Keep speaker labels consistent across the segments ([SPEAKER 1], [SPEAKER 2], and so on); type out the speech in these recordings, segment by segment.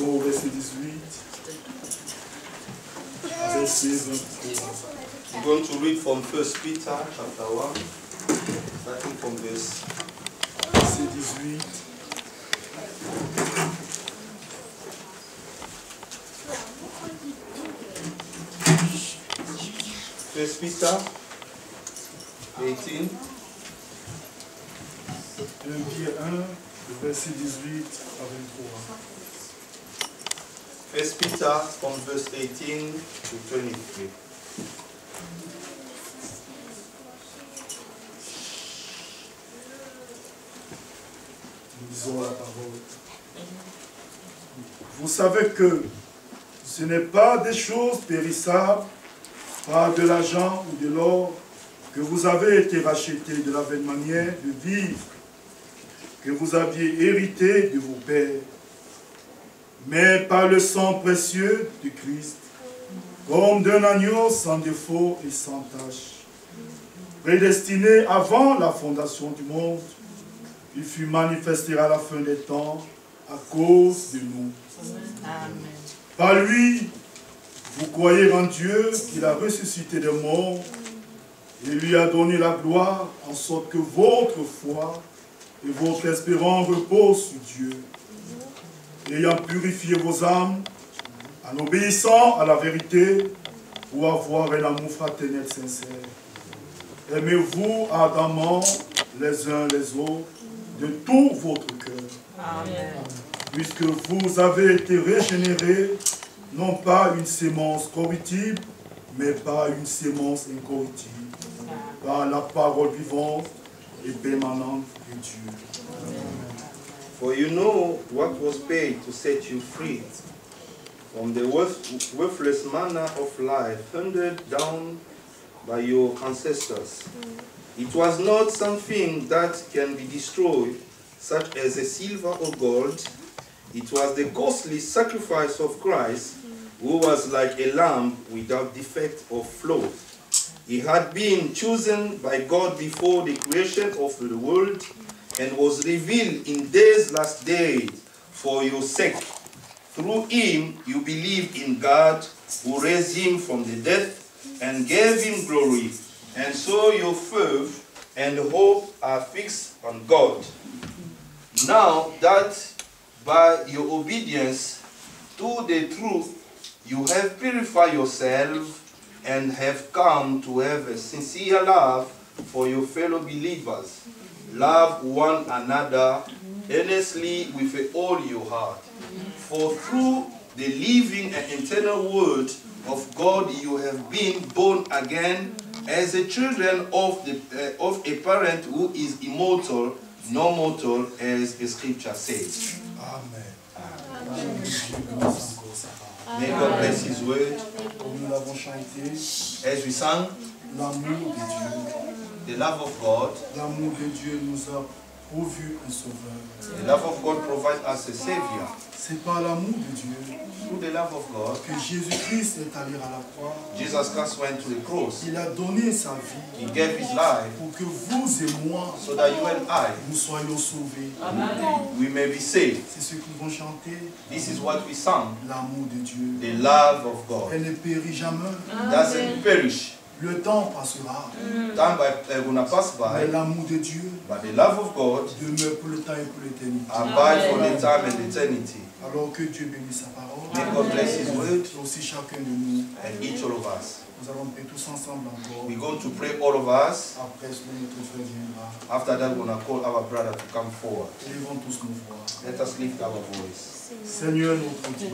[SPEAKER 1] Passons au verset 18. Verset 23.
[SPEAKER 2] We're going to read from 1 Peter chapter 1, starting from verse
[SPEAKER 1] 18.
[SPEAKER 2] First Peter 18.
[SPEAKER 1] Verset 18 à 23.
[SPEAKER 2] First Peter from verse 18 to 23.
[SPEAKER 1] Lisons la parole. Vous savez que ce n'est pas des choses périssables, pas de l'argent ou de l'or, que vous avez été rachetés de la vaine manière de vivre que vous aviez hérité de vos pères, mais par le sang précieux de Christ, comme d'un agneau sans défaut et sans tache, prédestiné avant la fondation du monde, il fut manifesté à la fin des temps à cause de nous.
[SPEAKER 3] Amen.
[SPEAKER 1] Par lui, vous croyez en Dieu qu'il a ressuscité des morts et lui a donné la gloire, en sorte que votre foi et votre espérance reposent sur Dieu. Ayant purifié vos âmes, en obéissant à la vérité, pour avoir un amour fraternel sincère. Aimez-vous ardemment les uns les autres de tout votre cœur.
[SPEAKER 3] Amen.
[SPEAKER 1] Puisque vous avez été régénérés, non pas une sémence corruptible, mais par une sémence incorruptible, par la parole vivante et permanente de Dieu.
[SPEAKER 2] For you know what was paid to set you free from the worthless manner of life handed down by your ancestors. It was not something that can be destroyed, such as a silver or gold. It was the costly sacrifice of Christ, who was like a lamb without defect or flaw. He had been chosen by God before the creation of the world and was revealed in these last days for your sake. Through him you believe in God, who raised him from the dead and gave him glory. And so your faith and hope are fixed on God. Now that by your obedience to the truth you have purified yourself and have come to have a sincere love for your fellow believers. Love one another earnestly with all your heart. For through the living and eternal word of God you have been born again as the children of a parent who is immortal, no mortal, as the scripture says.
[SPEAKER 1] Amen.
[SPEAKER 2] May God bless his word.
[SPEAKER 1] Comme nous l'avons chanté,
[SPEAKER 2] As we sang,
[SPEAKER 1] l'amour de Dieu.
[SPEAKER 2] the love of God,
[SPEAKER 1] L'amour de Dieu nous a pourvu un sauveur.
[SPEAKER 2] the love of God provides us a Savior.
[SPEAKER 1] C'est par l'amour de Dieu
[SPEAKER 2] Through the love of God,
[SPEAKER 1] que Jésus-Christ est allé à la croix.
[SPEAKER 2] Jesus Christ went to the cross.
[SPEAKER 1] Il a donné sa vie
[SPEAKER 2] He gave his life
[SPEAKER 1] pour que vous et moi,
[SPEAKER 2] so that you and I,
[SPEAKER 1] nous soyons sauvés.
[SPEAKER 2] we may be saved.
[SPEAKER 1] C'est ce que nous vont chanter,
[SPEAKER 2] This is what we sang,
[SPEAKER 1] l'amour de Dieu.
[SPEAKER 2] the love of God.
[SPEAKER 1] Elle ne périt jamais.
[SPEAKER 2] Doesn't perish.
[SPEAKER 1] Le temps passera,
[SPEAKER 2] Time gonna pass
[SPEAKER 1] mais
[SPEAKER 2] by,
[SPEAKER 1] l'amour de Dieu
[SPEAKER 2] but the love of God
[SPEAKER 1] demeure pour le temps et pour l'éternité.
[SPEAKER 2] abide for the time and eternity.
[SPEAKER 1] Alors que Dieu bénisse sa parole,
[SPEAKER 2] May God bless his word
[SPEAKER 1] et aussi chacun de nous.
[SPEAKER 2] and each all of us.
[SPEAKER 1] Nous allons prier tous ensemble encore.
[SPEAKER 2] We're going to pray, all of us.
[SPEAKER 1] Après ce que notre frère viendra,
[SPEAKER 2] After that, we're going to call our brother to come forward.
[SPEAKER 1] élevons tous nos voix.
[SPEAKER 2] Let us lift our voice.
[SPEAKER 1] Seigneur notre Dieu,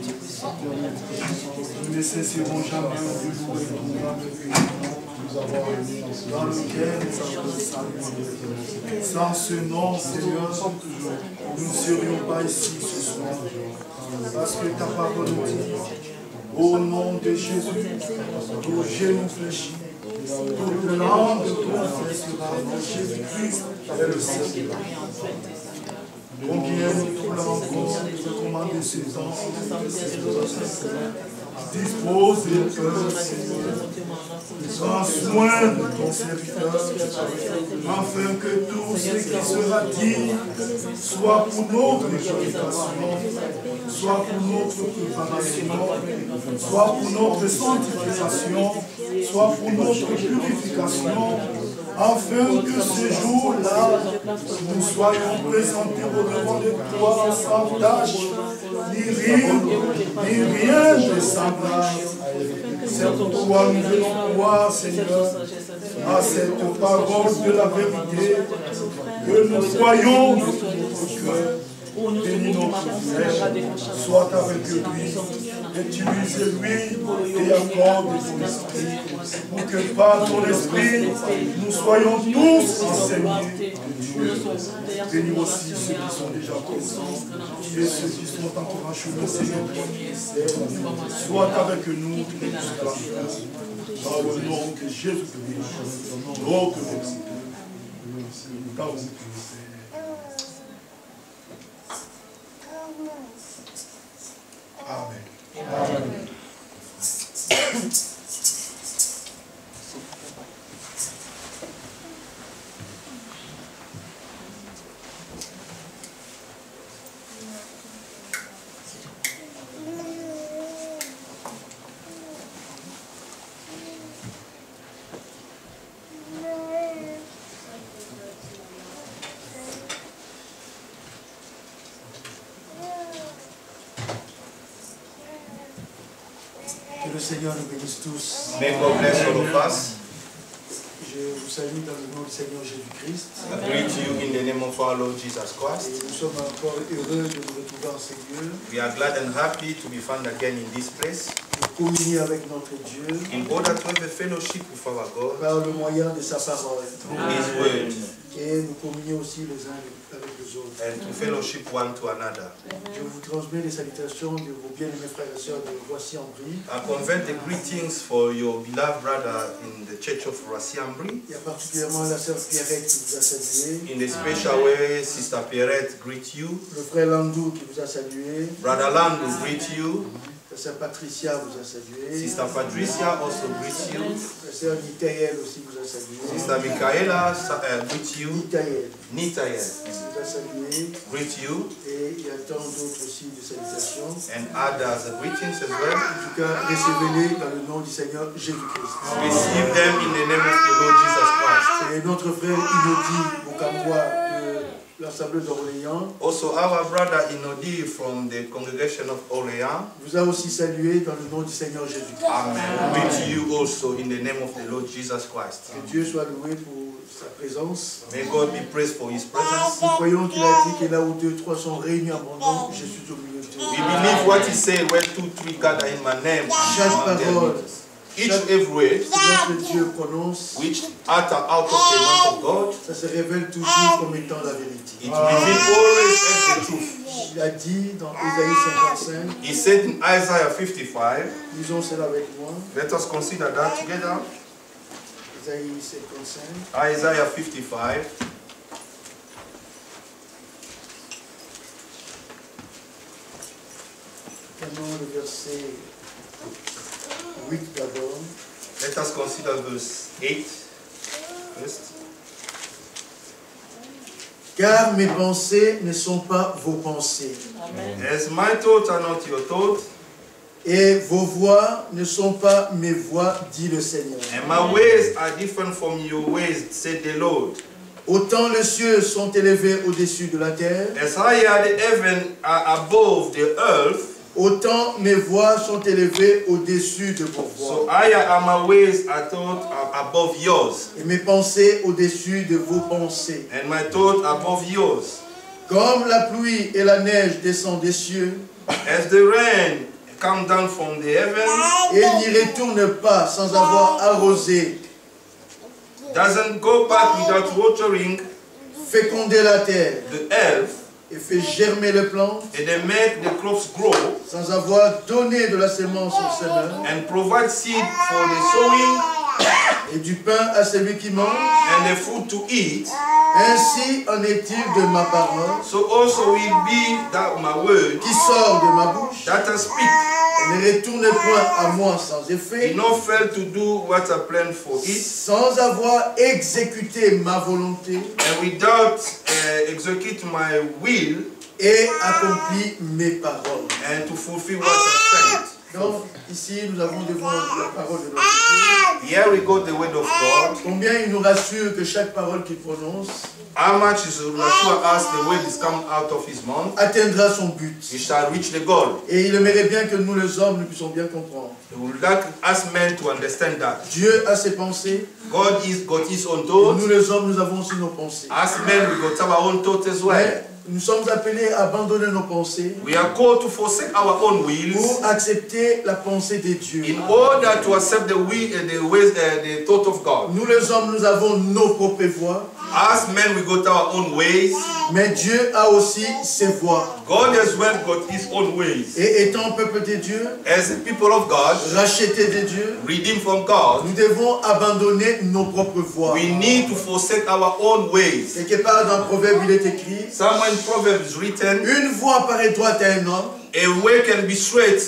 [SPEAKER 1] nous ne cesserons jamais de louer ton nom dans lequel nous avons salué. Sans ce nom, Seigneur, nous ne serions pas ici ce soir. Parce que ta parole nous dit, au nom de Jésus, tout genou fléchit, toute langue confessera que Jésus-Christ est le Seigneur. Combien nous trouvons encore de recommander ce temps Dispose le cœur, Seigneur. Prends soin de ton serviteur, afin que tout ce qui sera dit soit pour notre édification, soit pour notre préparation, soit pour notre sanctification, soit pour notre purification, afin que ce jour-là, nous soyons présentés au devant de toi sans tâche, ni rien de semblable. C'est pourquoi nous venons croire, Seigneur, à cette parole de la vérité, que nous croyons de tout notre cœur. Bénis notre frère, sois avec lui, utilise-lui et accorde ton esprit, pour que par ton esprit, nous soyons tous enseignés de Dieu. Bénis aussi ceux qui sont déjà présents et ceux qui sont encore en chemin, Seigneur, sois avec nous jusqu'à la fin. Par le nom que Jésus-Christ, nom que merci. Amen. Amen.
[SPEAKER 3] Que le Seigneur nous bénisse tous.
[SPEAKER 2] May God bless all of us.
[SPEAKER 3] Je vous salue dans le nom du Seigneur Jésus-Christ.
[SPEAKER 2] I greet you in the name of our Lord Jesus
[SPEAKER 3] Et
[SPEAKER 2] Christ.
[SPEAKER 3] nous sommes encore heureux de nous retrouver en ces lieux,
[SPEAKER 2] We are glad and happy to be found again in this place
[SPEAKER 3] pour communier avec notre Dieu
[SPEAKER 2] in order to have a fellowship with our God
[SPEAKER 3] par le moyen de sa parole.
[SPEAKER 2] through His word
[SPEAKER 3] Et nous communier aussi les uns avec les autres.
[SPEAKER 2] and to fellowship one to another.
[SPEAKER 3] Je vous transmets les salutations de vos bien-aimés frères et sœurs de Roissy-en-Brie.
[SPEAKER 2] I convey the greetings for your beloved brother in the Church of Roissy-en-Brie.
[SPEAKER 3] Il y a particulièrement la sœur Pierrette qui vous a salué,
[SPEAKER 2] In a special way, Sister Pierrette greet you.
[SPEAKER 3] le frère Landou qui vous a salué,
[SPEAKER 2] Brother Lando greet you.
[SPEAKER 3] la sœur Patricia vous a salué,
[SPEAKER 2] Sister Patricia also greets you.
[SPEAKER 3] la sœur Nitaël aussi vous a salué,
[SPEAKER 2] Sister Michaela greet you.
[SPEAKER 3] Nitaël
[SPEAKER 2] Nitael
[SPEAKER 3] vous a salué,
[SPEAKER 2] greet you.
[SPEAKER 3] et il y a tant d'autres aussi de salutations.
[SPEAKER 2] And others greetings as well.
[SPEAKER 3] En tout cas, recevez-les dans le nom du Seigneur Jésus-Christ.
[SPEAKER 2] Receive them in the name of the Lord Jesus Christ.
[SPEAKER 3] Et notre frère Inodi Bokamwa de l'Assemblée d'Orléans
[SPEAKER 2] Also our brother Inodi from the congregation of Orléans.
[SPEAKER 3] vous a aussi salué dans le nom du Seigneur Jésus-Christ.
[SPEAKER 2] Amen. Greet you also in the name of the Lord Jesus Christ.
[SPEAKER 3] Que Dieu soit loué pour sa présence.
[SPEAKER 2] May God be praised for His presence.
[SPEAKER 3] Nous croyons qu'il a dit que là où 2 ou 3 sont réunis en mon nom, je suis au milieu
[SPEAKER 2] We
[SPEAKER 3] d'eux.
[SPEAKER 2] believe what He said, where 2, 3 gather in my name.
[SPEAKER 3] Chaque parole
[SPEAKER 2] Each and every word
[SPEAKER 3] que notre Dieu prononce,
[SPEAKER 2] which utter out of the mouth of God,
[SPEAKER 3] ça se révèle toujours comme étant la vérité.
[SPEAKER 2] it reveals always as the truth.
[SPEAKER 3] Il a dit dans Ésaïe 55,
[SPEAKER 2] He said in Isaiah 55,
[SPEAKER 3] lisons cela avec moi,
[SPEAKER 2] let us consider that together.
[SPEAKER 3] Ésaïe 55.
[SPEAKER 2] Isaiah 55.
[SPEAKER 3] Prenons le verset 8 d'abord.
[SPEAKER 2] Let us consider verse 8 first.
[SPEAKER 3] Car mes pensées ne sont pas vos pensées,
[SPEAKER 2] As my thoughts are not your thoughts,
[SPEAKER 3] et vos voix ne sont pas mes voix, dit le Seigneur.
[SPEAKER 2] and my ways are different from your ways, said the Lord.
[SPEAKER 3] Autant les cieux sont élevés au-dessus de la terre,
[SPEAKER 2] As high as the heaven are above the earth,
[SPEAKER 3] autant mes voix sont élevées au-dessus de vos
[SPEAKER 2] so
[SPEAKER 3] voix,
[SPEAKER 2] higher are my ways are thought are above yours,
[SPEAKER 3] et mes pensées au-dessus de vos pensées.
[SPEAKER 2] and my thoughts above yours.
[SPEAKER 3] Comme la pluie et la neige descendent des cieux,
[SPEAKER 2] As the rain come down from the heaven,
[SPEAKER 3] et n'y retourne pas sans avoir arrosé,
[SPEAKER 2] doesn't go back without watering
[SPEAKER 3] féconder la terre,
[SPEAKER 2] the earth,
[SPEAKER 3] et fait germer les plantes,
[SPEAKER 2] and they make the crops grow,
[SPEAKER 3] sans avoir donné de la semence au semeur,
[SPEAKER 2] and provide seed for the sowing,
[SPEAKER 3] et du pain à celui qui mange,
[SPEAKER 2] and the food to eat,
[SPEAKER 3] Ainsi en est-il de ma parole
[SPEAKER 2] so also will be that my word
[SPEAKER 3] qui sort de ma bouche.
[SPEAKER 2] that I speak.
[SPEAKER 3] Elle ne retourne point à moi sans effet,
[SPEAKER 2] He not fail to do what I planned for it,
[SPEAKER 3] sans avoir exécuté ma volonté
[SPEAKER 2] and without execute my will
[SPEAKER 3] et accompli mes paroles.
[SPEAKER 2] and to fulfill what I said.
[SPEAKER 3] Donc, ici, nous avons devant la parole de notre Dieu.
[SPEAKER 2] Here we got the word of God.
[SPEAKER 3] Combien il nous rassure que chaque parole qu'il prononce
[SPEAKER 2] How much is reassure us the word is come out of his mouth?
[SPEAKER 3] atteindra son but.
[SPEAKER 2] He shall reach the goal.
[SPEAKER 3] Et il aimerait bien que nous, les hommes, nous puissions bien comprendre.
[SPEAKER 2] He would like us men to understand that.
[SPEAKER 3] Dieu a ses pensées,
[SPEAKER 2] God is got his own
[SPEAKER 3] et
[SPEAKER 2] thoughts.
[SPEAKER 3] nous, les hommes, nous avons aussi nos pensées.
[SPEAKER 2] As men, we got our own thoughts as well.
[SPEAKER 3] Mais nous sommes appelés à abandonner nos pensées
[SPEAKER 2] We are called to forsake our own wills
[SPEAKER 3] pour accepter la pensée de Dieu.
[SPEAKER 2] in order to accept the will, the ways, the thought of God.
[SPEAKER 3] Nous, les hommes, nous avons nos propres voies,
[SPEAKER 2] As men, we got our own ways.
[SPEAKER 3] mais Dieu a aussi ses voies.
[SPEAKER 2] God as well got his own ways.
[SPEAKER 3] Et étant peuple de Dieu,
[SPEAKER 2] As the people of God,
[SPEAKER 3] rachetés de Dieu,
[SPEAKER 2] redeemed from God,
[SPEAKER 3] nous devons abandonner nos propres voies.
[SPEAKER 2] we need to forsake our own ways.
[SPEAKER 3] Quelque part dans Proverbe, il est écrit,
[SPEAKER 2] Somewhere in Proverbs is written,
[SPEAKER 3] une voie paraît droite à un homme,
[SPEAKER 2] a way can be straight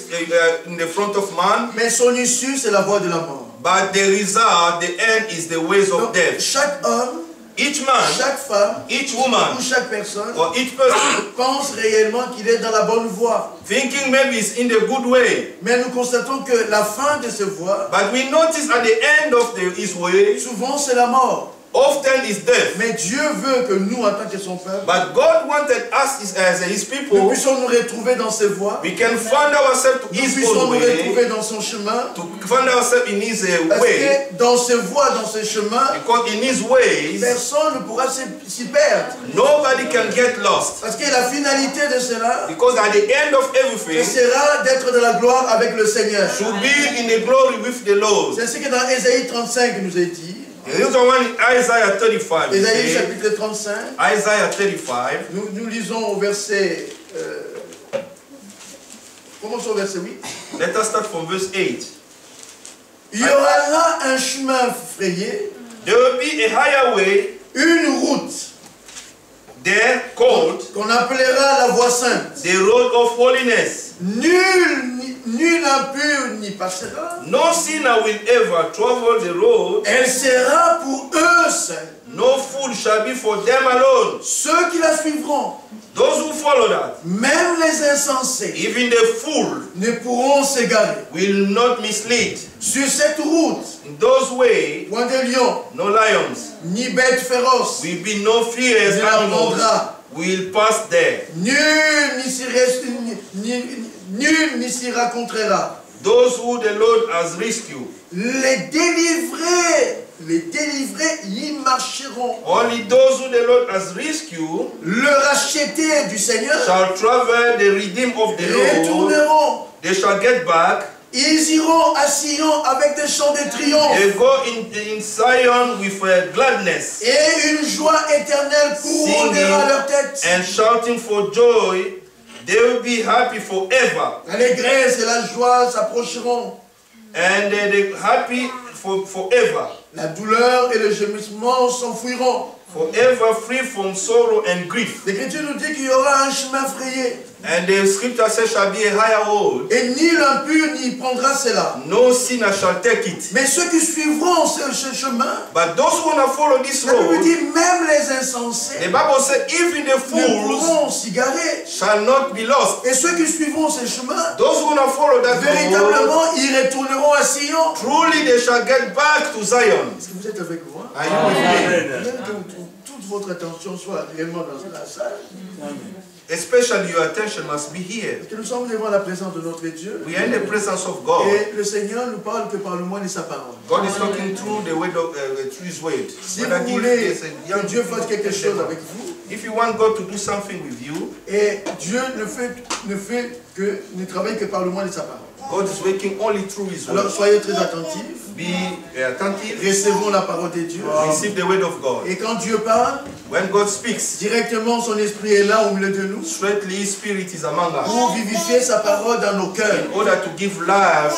[SPEAKER 2] in the front of man,
[SPEAKER 3] mais son issue, c'est la voie de la mort.
[SPEAKER 2] but the result, the end is the ways of
[SPEAKER 3] Donc,
[SPEAKER 2] death.
[SPEAKER 3] chaque homme,
[SPEAKER 2] Each man,
[SPEAKER 3] chaque femme,
[SPEAKER 2] each
[SPEAKER 3] ou
[SPEAKER 2] woman,
[SPEAKER 3] chaque personne
[SPEAKER 2] or each person,
[SPEAKER 3] pense réellement qu'il est dans la bonne voie.
[SPEAKER 2] thinking maybe it's in the good way,
[SPEAKER 3] Mais nous constatons que la fin de ce voie,
[SPEAKER 2] but we notice at the end of his way,
[SPEAKER 3] souvent c'est la mort.
[SPEAKER 2] often is death.
[SPEAKER 3] Mais Dieu veut que nous, en tant que son peuple,
[SPEAKER 2] But God wanted us as his
[SPEAKER 3] nous
[SPEAKER 2] people,
[SPEAKER 3] puissions nous retrouver dans ses voies,
[SPEAKER 2] we can find ourselves to
[SPEAKER 3] nous
[SPEAKER 2] his
[SPEAKER 3] puissions
[SPEAKER 2] own
[SPEAKER 3] nous
[SPEAKER 2] way,
[SPEAKER 3] retrouver dans son chemin,
[SPEAKER 2] to find ourselves in his
[SPEAKER 3] parce
[SPEAKER 2] way,
[SPEAKER 3] que dans ses voies, dans ses chemins,
[SPEAKER 2] because in his ways,
[SPEAKER 3] personne ne pourra s'y perdre.
[SPEAKER 2] nobody can get lost.
[SPEAKER 3] Parce que la finalité de cela,
[SPEAKER 2] Because at the end of
[SPEAKER 3] ce
[SPEAKER 2] everything,
[SPEAKER 3] sera d'être de la gloire avec le Seigneur.
[SPEAKER 2] to be in the glory with the Lord.
[SPEAKER 3] C'est ce que dans Ésaïe 35 il nous est dit.
[SPEAKER 2] The other one in Isaiah 35.
[SPEAKER 3] Ésaïe
[SPEAKER 2] Say,
[SPEAKER 3] chapitre 35,
[SPEAKER 2] Isaiah 35.
[SPEAKER 3] nous lisons au verset... commençons au verset 8.
[SPEAKER 2] Let us start from verse 8.
[SPEAKER 3] Il y aura là un chemin frayé,
[SPEAKER 2] There will be a higher way
[SPEAKER 3] une route
[SPEAKER 2] there called
[SPEAKER 3] qu'on appellera la voie sainte.
[SPEAKER 2] the road of holiness.
[SPEAKER 3] Nul impur n'y passera.
[SPEAKER 2] No sinner will ever travel the road.
[SPEAKER 3] Elle sera pour eux seuls.
[SPEAKER 2] No food shall be for them alone.
[SPEAKER 3] Ceux qui la suivront,
[SPEAKER 2] Those who follow that,
[SPEAKER 3] même les insensés,
[SPEAKER 2] even the fool,
[SPEAKER 3] ne pourront s'égarer.
[SPEAKER 2] will not mislead.
[SPEAKER 3] Sur cette route,
[SPEAKER 2] In those ways,
[SPEAKER 3] point de lion,
[SPEAKER 2] no lions,
[SPEAKER 3] ni bête féroce,
[SPEAKER 2] will be no fierce
[SPEAKER 3] ne la
[SPEAKER 2] animals,
[SPEAKER 3] prendra.
[SPEAKER 2] will pass there.
[SPEAKER 3] Nul n'y s'y rencontrera.
[SPEAKER 2] Those who the Lord has rescued,
[SPEAKER 3] Les délivrés y marcheront.
[SPEAKER 2] only those who the Lord has rescued,
[SPEAKER 3] Le racheté du Seigneur
[SPEAKER 2] shall travel the redeem of the Lord.
[SPEAKER 3] retourneront.
[SPEAKER 2] They shall get back.
[SPEAKER 3] Ils iront à Sion avec des chants de triomphe
[SPEAKER 2] They go in Zion with gladness
[SPEAKER 3] et une joie éternelle couronnera leur tête.
[SPEAKER 2] and shouting for joy. They will be happy forever,
[SPEAKER 3] L'allégresse et la joie s'approcheront.
[SPEAKER 2] and they happy forever,
[SPEAKER 3] La douleur et le gémissement s'enfuiront.
[SPEAKER 2] forever free from sorrow and grief.
[SPEAKER 3] L'Écriture nous dit qu'il y aura un chemin frayé.
[SPEAKER 2] And the scripture says shall be a higher road.
[SPEAKER 3] Et ni l'impur n'y prendra cela.
[SPEAKER 2] No sinner shall take it.
[SPEAKER 3] Mais ceux qui suivront ce chemin,
[SPEAKER 2] But those who wanna follow this
[SPEAKER 3] la Bible
[SPEAKER 2] road,
[SPEAKER 3] dit même les insensés
[SPEAKER 2] the Bible says even the
[SPEAKER 3] ne
[SPEAKER 2] fools
[SPEAKER 3] pourront s'y garer.
[SPEAKER 2] shall not be lost.
[SPEAKER 3] Et ceux qui suivront ce chemin,
[SPEAKER 2] Those who wanna follow that road,
[SPEAKER 3] véritablement, ils retourneront à Sion.
[SPEAKER 2] truly they shall get back to Zion.
[SPEAKER 3] Est-ce que vous êtes avec moi?
[SPEAKER 2] Are you with me?
[SPEAKER 3] Même que toute votre attention soit réellement dans la salle.
[SPEAKER 2] Especially your attention must be here.
[SPEAKER 3] Parce que nous sommes devant la présence de notre Dieu.
[SPEAKER 2] We are in the presence of God.
[SPEAKER 3] Et le Seigneur nous parle que par le moyen de sa parole.
[SPEAKER 2] God is talking through the word of through His word.
[SPEAKER 3] Si vous voulez que Dieu fasse quelque chose avec vous,
[SPEAKER 2] If you want God to do something with you,
[SPEAKER 3] Et Dieu ne travaille que par le moyen de sa parole.
[SPEAKER 2] God is working only through His word.
[SPEAKER 3] Alors soyez très attentifs.
[SPEAKER 2] Be attentive.
[SPEAKER 3] Recevons la parole de Dieu.
[SPEAKER 2] Receive the word of God.
[SPEAKER 3] Et quand Dieu parle,
[SPEAKER 2] When God speaks,
[SPEAKER 3] directement son esprit est là au milieu de nous
[SPEAKER 2] straightly His Spirit is among us.
[SPEAKER 3] pour vivifier sa parole dans nos cœurs.
[SPEAKER 2] In order to give life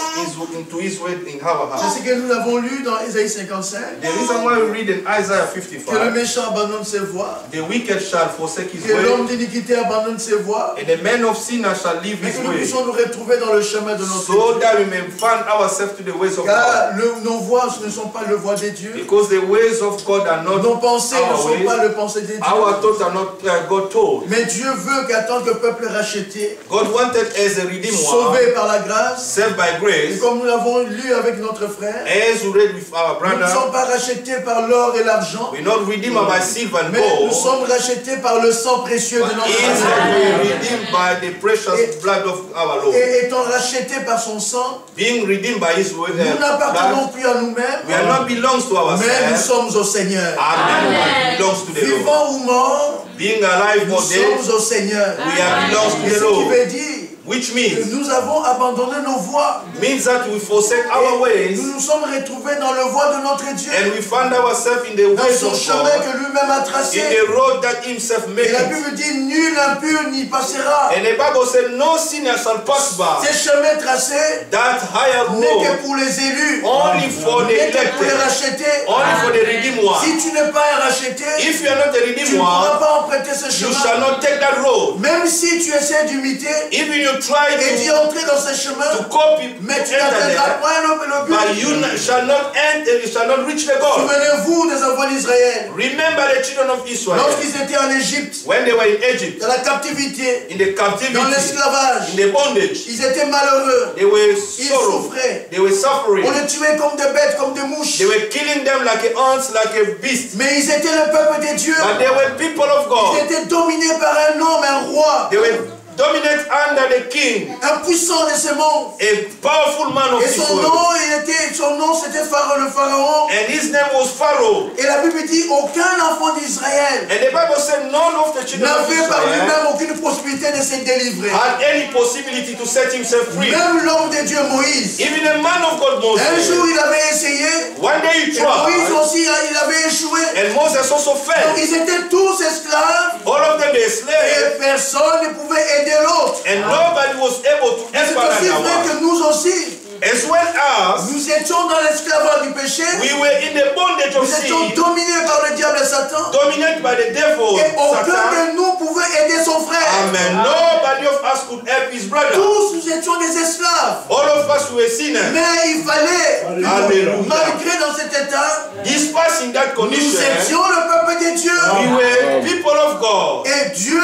[SPEAKER 2] into His word in our
[SPEAKER 3] C'est
[SPEAKER 2] heart.
[SPEAKER 3] ce que nous avons lu dans Ésaïe 55.
[SPEAKER 2] The reason why we read in Isaiah
[SPEAKER 3] Que le
[SPEAKER 2] 55,
[SPEAKER 3] méchant abandonne ses voies,
[SPEAKER 2] the wicked shall forsake his
[SPEAKER 3] que l'homme
[SPEAKER 2] way,
[SPEAKER 3] d'iniquité abandonne ses voies,
[SPEAKER 2] and the man of sinner shall leave
[SPEAKER 3] mais
[SPEAKER 2] his
[SPEAKER 3] que nous
[SPEAKER 2] way,
[SPEAKER 3] puissions nous retrouver dans le chemin de notre
[SPEAKER 2] so
[SPEAKER 3] Dieu.
[SPEAKER 2] that we may find ourselves to the ways of God.
[SPEAKER 3] Car nos voies ne sont pas les voies de Dieu.
[SPEAKER 2] Because the ways of God are not
[SPEAKER 3] Nos pensées ne
[SPEAKER 2] our
[SPEAKER 3] sont
[SPEAKER 2] ways.
[SPEAKER 3] pas les pensées de Dieu.
[SPEAKER 2] Our thoughts are not God told.
[SPEAKER 3] Mais Dieu veut qu'en tant que peuple racheté,
[SPEAKER 2] God wanted as a redeemer,
[SPEAKER 3] sauvé par la grâce,
[SPEAKER 2] saved by
[SPEAKER 3] et
[SPEAKER 2] grace,
[SPEAKER 3] comme nous l'avons lu avec notre frère,
[SPEAKER 2] as we read with our
[SPEAKER 3] nous ne
[SPEAKER 2] brother,
[SPEAKER 3] sommes pas rachetés par l'or et l'argent,
[SPEAKER 2] we're not redeemed by silver and
[SPEAKER 3] mais nous
[SPEAKER 2] gold,
[SPEAKER 3] sommes rachetés par le sang précieux de
[SPEAKER 2] but
[SPEAKER 3] notre
[SPEAKER 2] instead
[SPEAKER 3] Seigneur.
[SPEAKER 2] we're redeemed by the precious blood of our Lord.
[SPEAKER 3] Et étant rachetés par son sang,
[SPEAKER 2] Being redeemed by His word,
[SPEAKER 3] nous n'appartenons
[SPEAKER 2] blood,
[SPEAKER 3] plus à nous-mêmes,
[SPEAKER 2] we are not belongs to
[SPEAKER 3] mais nous
[SPEAKER 2] ourselves.
[SPEAKER 3] sommes au Seigneur.
[SPEAKER 2] Amen. But belongs to the Lord.
[SPEAKER 3] Vivants ou morts,
[SPEAKER 2] Being alive
[SPEAKER 3] nous
[SPEAKER 2] or dead,
[SPEAKER 3] sommes au Seigneur.
[SPEAKER 2] we are belongs to
[SPEAKER 3] Et
[SPEAKER 2] the
[SPEAKER 3] ce qui
[SPEAKER 2] Lord.
[SPEAKER 3] veut dire
[SPEAKER 2] Which
[SPEAKER 3] que
[SPEAKER 2] means
[SPEAKER 3] nous avons abandonné nos voies.
[SPEAKER 2] means that we forsake our ways
[SPEAKER 3] Nous nous sommes retrouvés dans le voie de notre Dieu,
[SPEAKER 2] and we find ourselves in the
[SPEAKER 3] dans
[SPEAKER 2] ways
[SPEAKER 3] son
[SPEAKER 2] of
[SPEAKER 3] chemin
[SPEAKER 2] God,
[SPEAKER 3] que lui-même a
[SPEAKER 2] in
[SPEAKER 3] tracé.
[SPEAKER 2] the road that Himself
[SPEAKER 3] Et
[SPEAKER 2] made.
[SPEAKER 3] la Bible dit, nul impur n'y passera.
[SPEAKER 2] And the Bible said, no sinner shall pass by
[SPEAKER 3] Ces chemins tracés
[SPEAKER 2] that higher
[SPEAKER 3] n'est que
[SPEAKER 2] road,
[SPEAKER 3] pour les élus,
[SPEAKER 2] only for the
[SPEAKER 3] n'est que pour les
[SPEAKER 2] elected,
[SPEAKER 3] rachetés.
[SPEAKER 2] only for the redeemed one.
[SPEAKER 3] Si tu n'es pas un racheté,
[SPEAKER 2] If you are not a
[SPEAKER 3] tu
[SPEAKER 2] redeemed
[SPEAKER 3] ne pourras
[SPEAKER 2] one,
[SPEAKER 3] pas emprunter ce
[SPEAKER 2] you shall
[SPEAKER 3] chemin.
[SPEAKER 2] not take that road.
[SPEAKER 3] Même si tu essaies d'imiter
[SPEAKER 2] Even you try
[SPEAKER 3] et d'y
[SPEAKER 2] to
[SPEAKER 3] entrer dans ce chemin,
[SPEAKER 2] copy,
[SPEAKER 3] mais tu
[SPEAKER 2] enter
[SPEAKER 3] n'atteindras
[SPEAKER 2] there,
[SPEAKER 3] point le
[SPEAKER 2] but you
[SPEAKER 3] but.
[SPEAKER 2] shall not enter, you shall not reach the goal.
[SPEAKER 3] Souvenez-vous des enfants d'Israël,
[SPEAKER 2] Remember the children of Israel
[SPEAKER 3] lorsqu'ils étaient en Égypte,
[SPEAKER 2] when they were in Egypt,
[SPEAKER 3] dans la captivité,
[SPEAKER 2] in the
[SPEAKER 3] dans
[SPEAKER 2] captivity,
[SPEAKER 3] l'esclavage,
[SPEAKER 2] in the bondage.
[SPEAKER 3] ils étaient malheureux,
[SPEAKER 2] They were
[SPEAKER 3] ils
[SPEAKER 2] sorrow.
[SPEAKER 3] souffraient.
[SPEAKER 2] They were suffering.
[SPEAKER 3] On les tuait comme des bêtes, comme des mouches.
[SPEAKER 2] They were killing them like ants, like a beast.
[SPEAKER 3] Mais ils étaient le peuple de Dieu.
[SPEAKER 2] But they were people of
[SPEAKER 3] Ils
[SPEAKER 2] God.
[SPEAKER 3] étaient dominés par un homme, un roi,
[SPEAKER 2] They were dominant under the king,
[SPEAKER 3] un puissant de ce monde.
[SPEAKER 2] a powerful man of
[SPEAKER 3] Et
[SPEAKER 2] this
[SPEAKER 3] son
[SPEAKER 2] world.
[SPEAKER 3] nom c'était Pharaon, le Pharaon.
[SPEAKER 2] And his name was Pharaoh.
[SPEAKER 3] Et la Bible dit aucun enfant d'Israël
[SPEAKER 2] And the Bible said none of the children of
[SPEAKER 3] n'avait par
[SPEAKER 2] Israel
[SPEAKER 3] lui-même aucune possibilité de se délivrer.
[SPEAKER 2] had any possibility to set himself free.
[SPEAKER 3] Même l'homme de Dieu Moïse.
[SPEAKER 2] Even a man of God,
[SPEAKER 3] Un
[SPEAKER 2] Moses.
[SPEAKER 3] jour il avait essayé.
[SPEAKER 2] One day he
[SPEAKER 3] Et Moïse
[SPEAKER 2] tried,
[SPEAKER 3] aussi il avait échoué.
[SPEAKER 2] and Moses also
[SPEAKER 3] Donc
[SPEAKER 2] failed.
[SPEAKER 3] ils étaient tous esclaves.
[SPEAKER 2] All of them they
[SPEAKER 3] Et
[SPEAKER 2] slaves,
[SPEAKER 3] personne ne pouvait aider l'autre.
[SPEAKER 2] and nobody was able to
[SPEAKER 3] C'est
[SPEAKER 2] help
[SPEAKER 3] aussi vrai
[SPEAKER 2] another
[SPEAKER 3] que
[SPEAKER 2] one.
[SPEAKER 3] nous aussi,
[SPEAKER 2] As well as
[SPEAKER 3] nous étions dans l'esclavage du péché.
[SPEAKER 2] we were in the bondage of
[SPEAKER 3] Nous étions
[SPEAKER 2] sin,
[SPEAKER 3] dominés par le diable et Satan.
[SPEAKER 2] dominated by the devil,
[SPEAKER 3] Et aucun
[SPEAKER 2] Satan.
[SPEAKER 3] de nous pouvait aider son frère.
[SPEAKER 2] Amen. Nobody of us could help his brother.
[SPEAKER 3] Tous nous étions des esclaves.
[SPEAKER 2] All of us were sinners.
[SPEAKER 3] Mais il fallait,
[SPEAKER 2] Alléluia.
[SPEAKER 3] malgré dans cet état,
[SPEAKER 2] Despite in that
[SPEAKER 3] nous
[SPEAKER 2] condition,
[SPEAKER 3] étions le peuple de Dieu.
[SPEAKER 2] we were people of God.
[SPEAKER 3] Et Dieu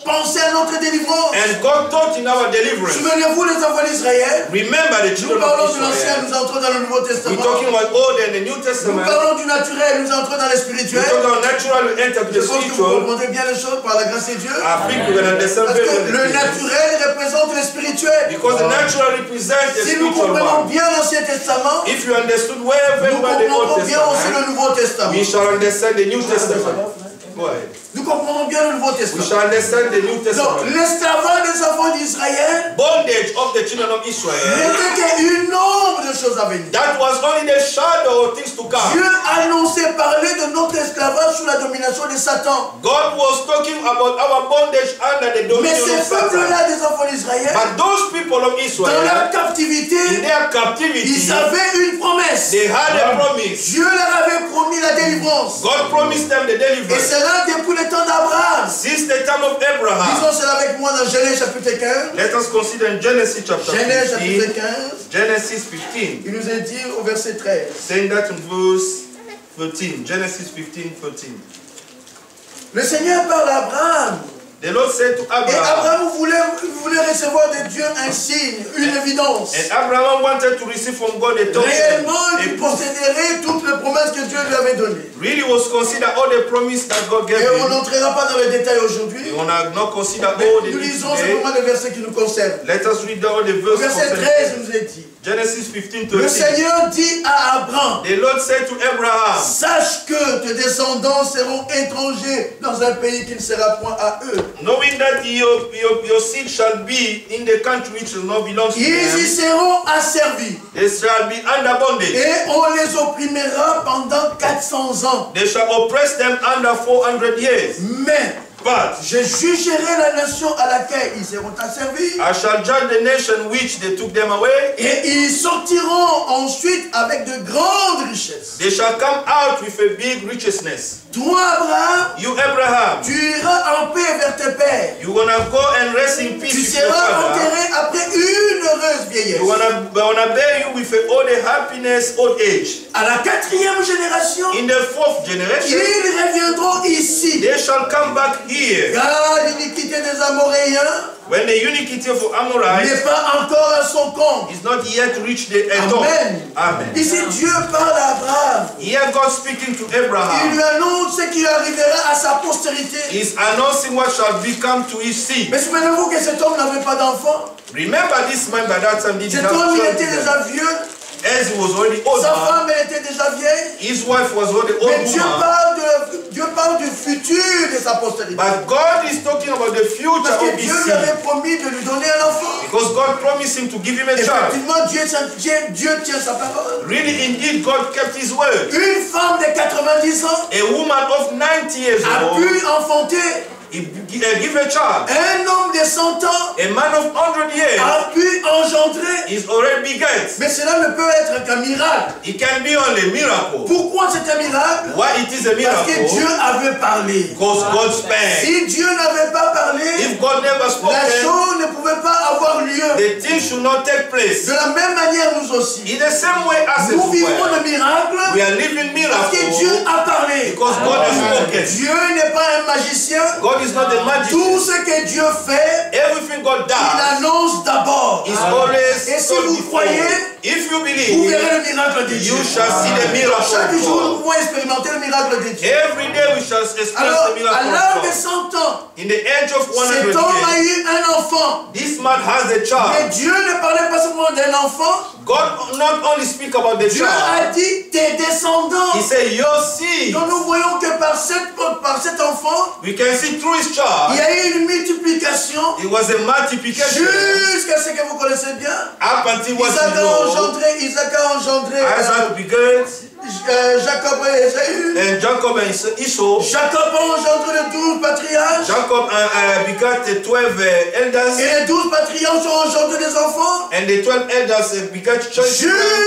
[SPEAKER 3] pensait à notre délivrance.
[SPEAKER 2] And God taught in our deliverance.
[SPEAKER 3] Souvenez-vous les enfants d'Israël.
[SPEAKER 2] Remember the
[SPEAKER 3] Nous
[SPEAKER 2] children
[SPEAKER 3] parlons
[SPEAKER 2] of
[SPEAKER 3] de l'Ancien,
[SPEAKER 2] Israel.
[SPEAKER 3] nous entrons dans le Nouveau
[SPEAKER 2] We're
[SPEAKER 3] Testament.
[SPEAKER 2] talking about Old and the New
[SPEAKER 3] Nous
[SPEAKER 2] Testament.
[SPEAKER 3] parlons du naturel, nous entrons dans le
[SPEAKER 2] We're
[SPEAKER 3] spirituel.
[SPEAKER 2] talking about natural, we enter to
[SPEAKER 3] Je
[SPEAKER 2] the
[SPEAKER 3] pense que vous
[SPEAKER 2] spiritual.
[SPEAKER 3] comprendrez bien les choses par la grâce de Dieu.
[SPEAKER 2] I think we're going to understand
[SPEAKER 3] Parce
[SPEAKER 2] very
[SPEAKER 3] que
[SPEAKER 2] well
[SPEAKER 3] le
[SPEAKER 2] the things.
[SPEAKER 3] naturel représente le spirituel.
[SPEAKER 2] Because the natural represents the
[SPEAKER 3] Si nous
[SPEAKER 2] spiritual
[SPEAKER 3] comprenons
[SPEAKER 2] one.
[SPEAKER 3] bien l'Ancien Testament,
[SPEAKER 2] If you understood well
[SPEAKER 3] nous
[SPEAKER 2] very well the
[SPEAKER 3] comprendrons
[SPEAKER 2] Old
[SPEAKER 3] bien aussi le
[SPEAKER 2] Testament,
[SPEAKER 3] Nouveau Testament.
[SPEAKER 2] we shall understand the New Testament. Go ahead.
[SPEAKER 3] Nous comprenons bien le Nouveau
[SPEAKER 2] We
[SPEAKER 3] Testament.
[SPEAKER 2] shall understand the New
[SPEAKER 3] Donc,
[SPEAKER 2] Testament.
[SPEAKER 3] l'esclavage des enfants d'Israël
[SPEAKER 2] Bondage of the children of Israel.
[SPEAKER 3] n'était qu'une ombre de choses à venir.
[SPEAKER 2] That was only the shadow of things to come.
[SPEAKER 3] Dieu annonçait parler de notre esclavage sous la domination de Satan.
[SPEAKER 2] God was talking about our bondage under the
[SPEAKER 3] Mais
[SPEAKER 2] dominion
[SPEAKER 3] ces
[SPEAKER 2] of Satan.
[SPEAKER 3] peuples-là des enfants d'Israël,
[SPEAKER 2] But those people of
[SPEAKER 3] dans leur
[SPEAKER 2] Israel,
[SPEAKER 3] captivité,
[SPEAKER 2] in their captivity,
[SPEAKER 3] ils avaient une promesse.
[SPEAKER 2] they had a promise.
[SPEAKER 3] Dieu leur avait promis la délivrance.
[SPEAKER 2] God promised them the
[SPEAKER 3] Et
[SPEAKER 2] deliverance.
[SPEAKER 3] c'est là depuis le temps d'Abraham.
[SPEAKER 2] Since the time of Abraham,
[SPEAKER 3] Disons cela avec moi dans Genèse chapitre 15.
[SPEAKER 2] let us consider in Genesis chapter
[SPEAKER 3] Genèse chapitre
[SPEAKER 2] 15.
[SPEAKER 3] 15.
[SPEAKER 2] Genesis 15.
[SPEAKER 3] Il nous est dit au verset 13.
[SPEAKER 2] Saying that in verse 13. Genesis 15, 13.
[SPEAKER 3] Le Seigneur parle à Abraham
[SPEAKER 2] The Lord said to
[SPEAKER 3] Et
[SPEAKER 2] Abraham,
[SPEAKER 3] Abraham voulait recevoir de Dieu un signe, une évidence.
[SPEAKER 2] and Abraham wanted to receive from God a token,
[SPEAKER 3] Réellement,
[SPEAKER 2] a
[SPEAKER 3] il
[SPEAKER 2] proof.
[SPEAKER 3] posséderait toutes les promesses que Dieu lui avait données.
[SPEAKER 2] Really was consider all the promise that God gave
[SPEAKER 3] Et on
[SPEAKER 2] him.
[SPEAKER 3] n'entrera pas dans les détails aujourd'hui.
[SPEAKER 2] We will not consider
[SPEAKER 3] Mais
[SPEAKER 2] all the
[SPEAKER 3] nous
[SPEAKER 2] things
[SPEAKER 3] lisons
[SPEAKER 2] today.
[SPEAKER 3] simplement les versets qui nous concernent.
[SPEAKER 2] Let us read all the
[SPEAKER 3] Au
[SPEAKER 2] verses.
[SPEAKER 3] verset 13, il nous est dit.
[SPEAKER 2] Genesis 15,
[SPEAKER 3] Le
[SPEAKER 2] 13.
[SPEAKER 3] Seigneur dit à Abraham,
[SPEAKER 2] The Lord said to Abraham,
[SPEAKER 3] sache que tes descendants seront étrangers dans un pays qui ne sera point à eux.
[SPEAKER 2] knowing that your seed shall be in the country which will not belong to
[SPEAKER 3] Ils y
[SPEAKER 2] them,
[SPEAKER 3] seront asservis.
[SPEAKER 2] they shall be under bondage.
[SPEAKER 3] Et on les opprimera pendant 400 ans.
[SPEAKER 2] They shall oppress them under 400 years.
[SPEAKER 3] Mais
[SPEAKER 2] But
[SPEAKER 3] je jugerai la nation à laquelle ils seront asservis.
[SPEAKER 2] I shall judge the nation which they took them away.
[SPEAKER 3] Et ils sortiront ensuite avec de grandes richesses.
[SPEAKER 2] They shall come out with a big righteousness.
[SPEAKER 3] Toi, Abraham,
[SPEAKER 2] You, Abraham,
[SPEAKER 3] tu iras en paix vers tes pères.
[SPEAKER 2] you're gonna go and rest in peace
[SPEAKER 3] Tu
[SPEAKER 2] with your
[SPEAKER 3] seras
[SPEAKER 2] father.
[SPEAKER 3] enterré après une heureuse vieillesse.
[SPEAKER 2] You're gonna bear you with all the happiness old age.
[SPEAKER 3] À la 4e génération,
[SPEAKER 2] In the 4th generation,
[SPEAKER 3] ils reviendront ici.
[SPEAKER 2] they shall come back here.
[SPEAKER 3] Car l'iniquité des Amoréens
[SPEAKER 2] When the iniquity of
[SPEAKER 3] n'est
[SPEAKER 2] Amorites
[SPEAKER 3] pas encore à son compte.
[SPEAKER 2] is not yet reached the top.
[SPEAKER 3] Amen.
[SPEAKER 2] Amen.
[SPEAKER 3] Ici, Dieu parle à Abraham.
[SPEAKER 2] Here God speaking to
[SPEAKER 3] Il
[SPEAKER 2] Abraham.
[SPEAKER 3] lui annonce ce qui arrivera à sa postérité.
[SPEAKER 2] Is announcing what shall become to his seed.
[SPEAKER 3] Mais souvenez-vous que cet homme n'avait pas d'enfant.
[SPEAKER 2] Remember this man by that time didn't
[SPEAKER 3] Cet
[SPEAKER 2] have
[SPEAKER 3] homme, il était
[SPEAKER 2] children.
[SPEAKER 3] déjà vieux.
[SPEAKER 2] As he was already old
[SPEAKER 3] Sa
[SPEAKER 2] man,
[SPEAKER 3] femme, elle était déjà vieille.
[SPEAKER 2] his wife was already
[SPEAKER 3] Mais
[SPEAKER 2] old
[SPEAKER 3] Dieu
[SPEAKER 2] woman.
[SPEAKER 3] parle du futur de sa postérité.
[SPEAKER 2] But God is talking about the future
[SPEAKER 3] Parce que
[SPEAKER 2] of his
[SPEAKER 3] Dieu lui
[SPEAKER 2] seed.
[SPEAKER 3] avait promis de lui donner un enfant.
[SPEAKER 2] Because God promised him to give him a child.
[SPEAKER 3] Effectivement, Dieu tient sa parole.
[SPEAKER 2] Really, indeed, God kept his word.
[SPEAKER 3] Une femme de 90 ans
[SPEAKER 2] A woman of 90 years
[SPEAKER 3] a
[SPEAKER 2] old,
[SPEAKER 3] pu enfanter.
[SPEAKER 2] he give a child.
[SPEAKER 3] Un homme de 100 ans
[SPEAKER 2] A man of 100 years
[SPEAKER 3] a pu engendrer.
[SPEAKER 2] is already beget.
[SPEAKER 3] Mais cela ne peut être qu'un miracle.
[SPEAKER 2] It can be only a miracle.
[SPEAKER 3] Pourquoi c'est un miracle?
[SPEAKER 2] Why it is a
[SPEAKER 3] Parce que Dieu
[SPEAKER 2] miracle?
[SPEAKER 3] avait parlé.
[SPEAKER 2] Because God spake.
[SPEAKER 3] Si Dieu n'avait pas parlé,
[SPEAKER 2] If God never
[SPEAKER 3] la
[SPEAKER 2] spoken,
[SPEAKER 3] chose ne pouvait pas avoir lieu.
[SPEAKER 2] the thing should not take place.
[SPEAKER 3] De la même manière, nous aussi.
[SPEAKER 2] In the same way as
[SPEAKER 3] Nous
[SPEAKER 2] a
[SPEAKER 3] vivons
[SPEAKER 2] well,
[SPEAKER 3] le miracle
[SPEAKER 2] we are living
[SPEAKER 3] parce que Dieu
[SPEAKER 2] miracle
[SPEAKER 3] a parlé.
[SPEAKER 2] because God has spoken.
[SPEAKER 3] Dieu n'est pas un magicien.
[SPEAKER 2] God is not a magician.
[SPEAKER 3] Tout ce que Dieu fait,
[SPEAKER 2] Everything God
[SPEAKER 3] il
[SPEAKER 2] does
[SPEAKER 3] annonce d'abord.
[SPEAKER 2] is always
[SPEAKER 3] Et si
[SPEAKER 2] told
[SPEAKER 3] vous
[SPEAKER 2] before.
[SPEAKER 3] croyez,
[SPEAKER 2] If you
[SPEAKER 3] vous
[SPEAKER 2] believe,
[SPEAKER 3] verrez le miracle de Dieu.
[SPEAKER 2] you shall see the miracle
[SPEAKER 3] Chaque
[SPEAKER 2] of
[SPEAKER 3] jour, nous
[SPEAKER 2] God.
[SPEAKER 3] pouvons expérimenter le miracle de Dieu.
[SPEAKER 2] Every day we shall experience
[SPEAKER 3] Alors,
[SPEAKER 2] the miracle
[SPEAKER 3] à l'âge
[SPEAKER 2] of
[SPEAKER 3] de
[SPEAKER 2] God.
[SPEAKER 3] 100 ans,
[SPEAKER 2] In the age of 100
[SPEAKER 3] cet homme a
[SPEAKER 2] years,
[SPEAKER 3] eu un enfant.
[SPEAKER 2] this man has a
[SPEAKER 3] Mais
[SPEAKER 2] child.
[SPEAKER 3] Dieu ne parlait pas seulement d'un enfant.
[SPEAKER 2] God not only speak about the
[SPEAKER 3] Dieu
[SPEAKER 2] child,
[SPEAKER 3] a dit tes descendants.
[SPEAKER 2] he said your seed.
[SPEAKER 3] Donc nous voyons que par cet enfant,
[SPEAKER 2] We can see through his
[SPEAKER 3] il y
[SPEAKER 2] child,
[SPEAKER 3] a eu une multiplication
[SPEAKER 2] it was a multiplication
[SPEAKER 3] jusqu'à ce que vous connaissez bien.
[SPEAKER 2] up until what
[SPEAKER 3] Isaac
[SPEAKER 2] you
[SPEAKER 3] a
[SPEAKER 2] know.
[SPEAKER 3] Isaac a engendré
[SPEAKER 2] Isaac begat,
[SPEAKER 3] Jacob et Ésaü.
[SPEAKER 2] and Jacob and Esau.
[SPEAKER 3] Jacob a engendré les 12 patriarches.
[SPEAKER 2] Jacob begat the 12 elders,
[SPEAKER 3] Et les 12 patriarches ont engendré des enfants.
[SPEAKER 2] and the 12 elders begat children.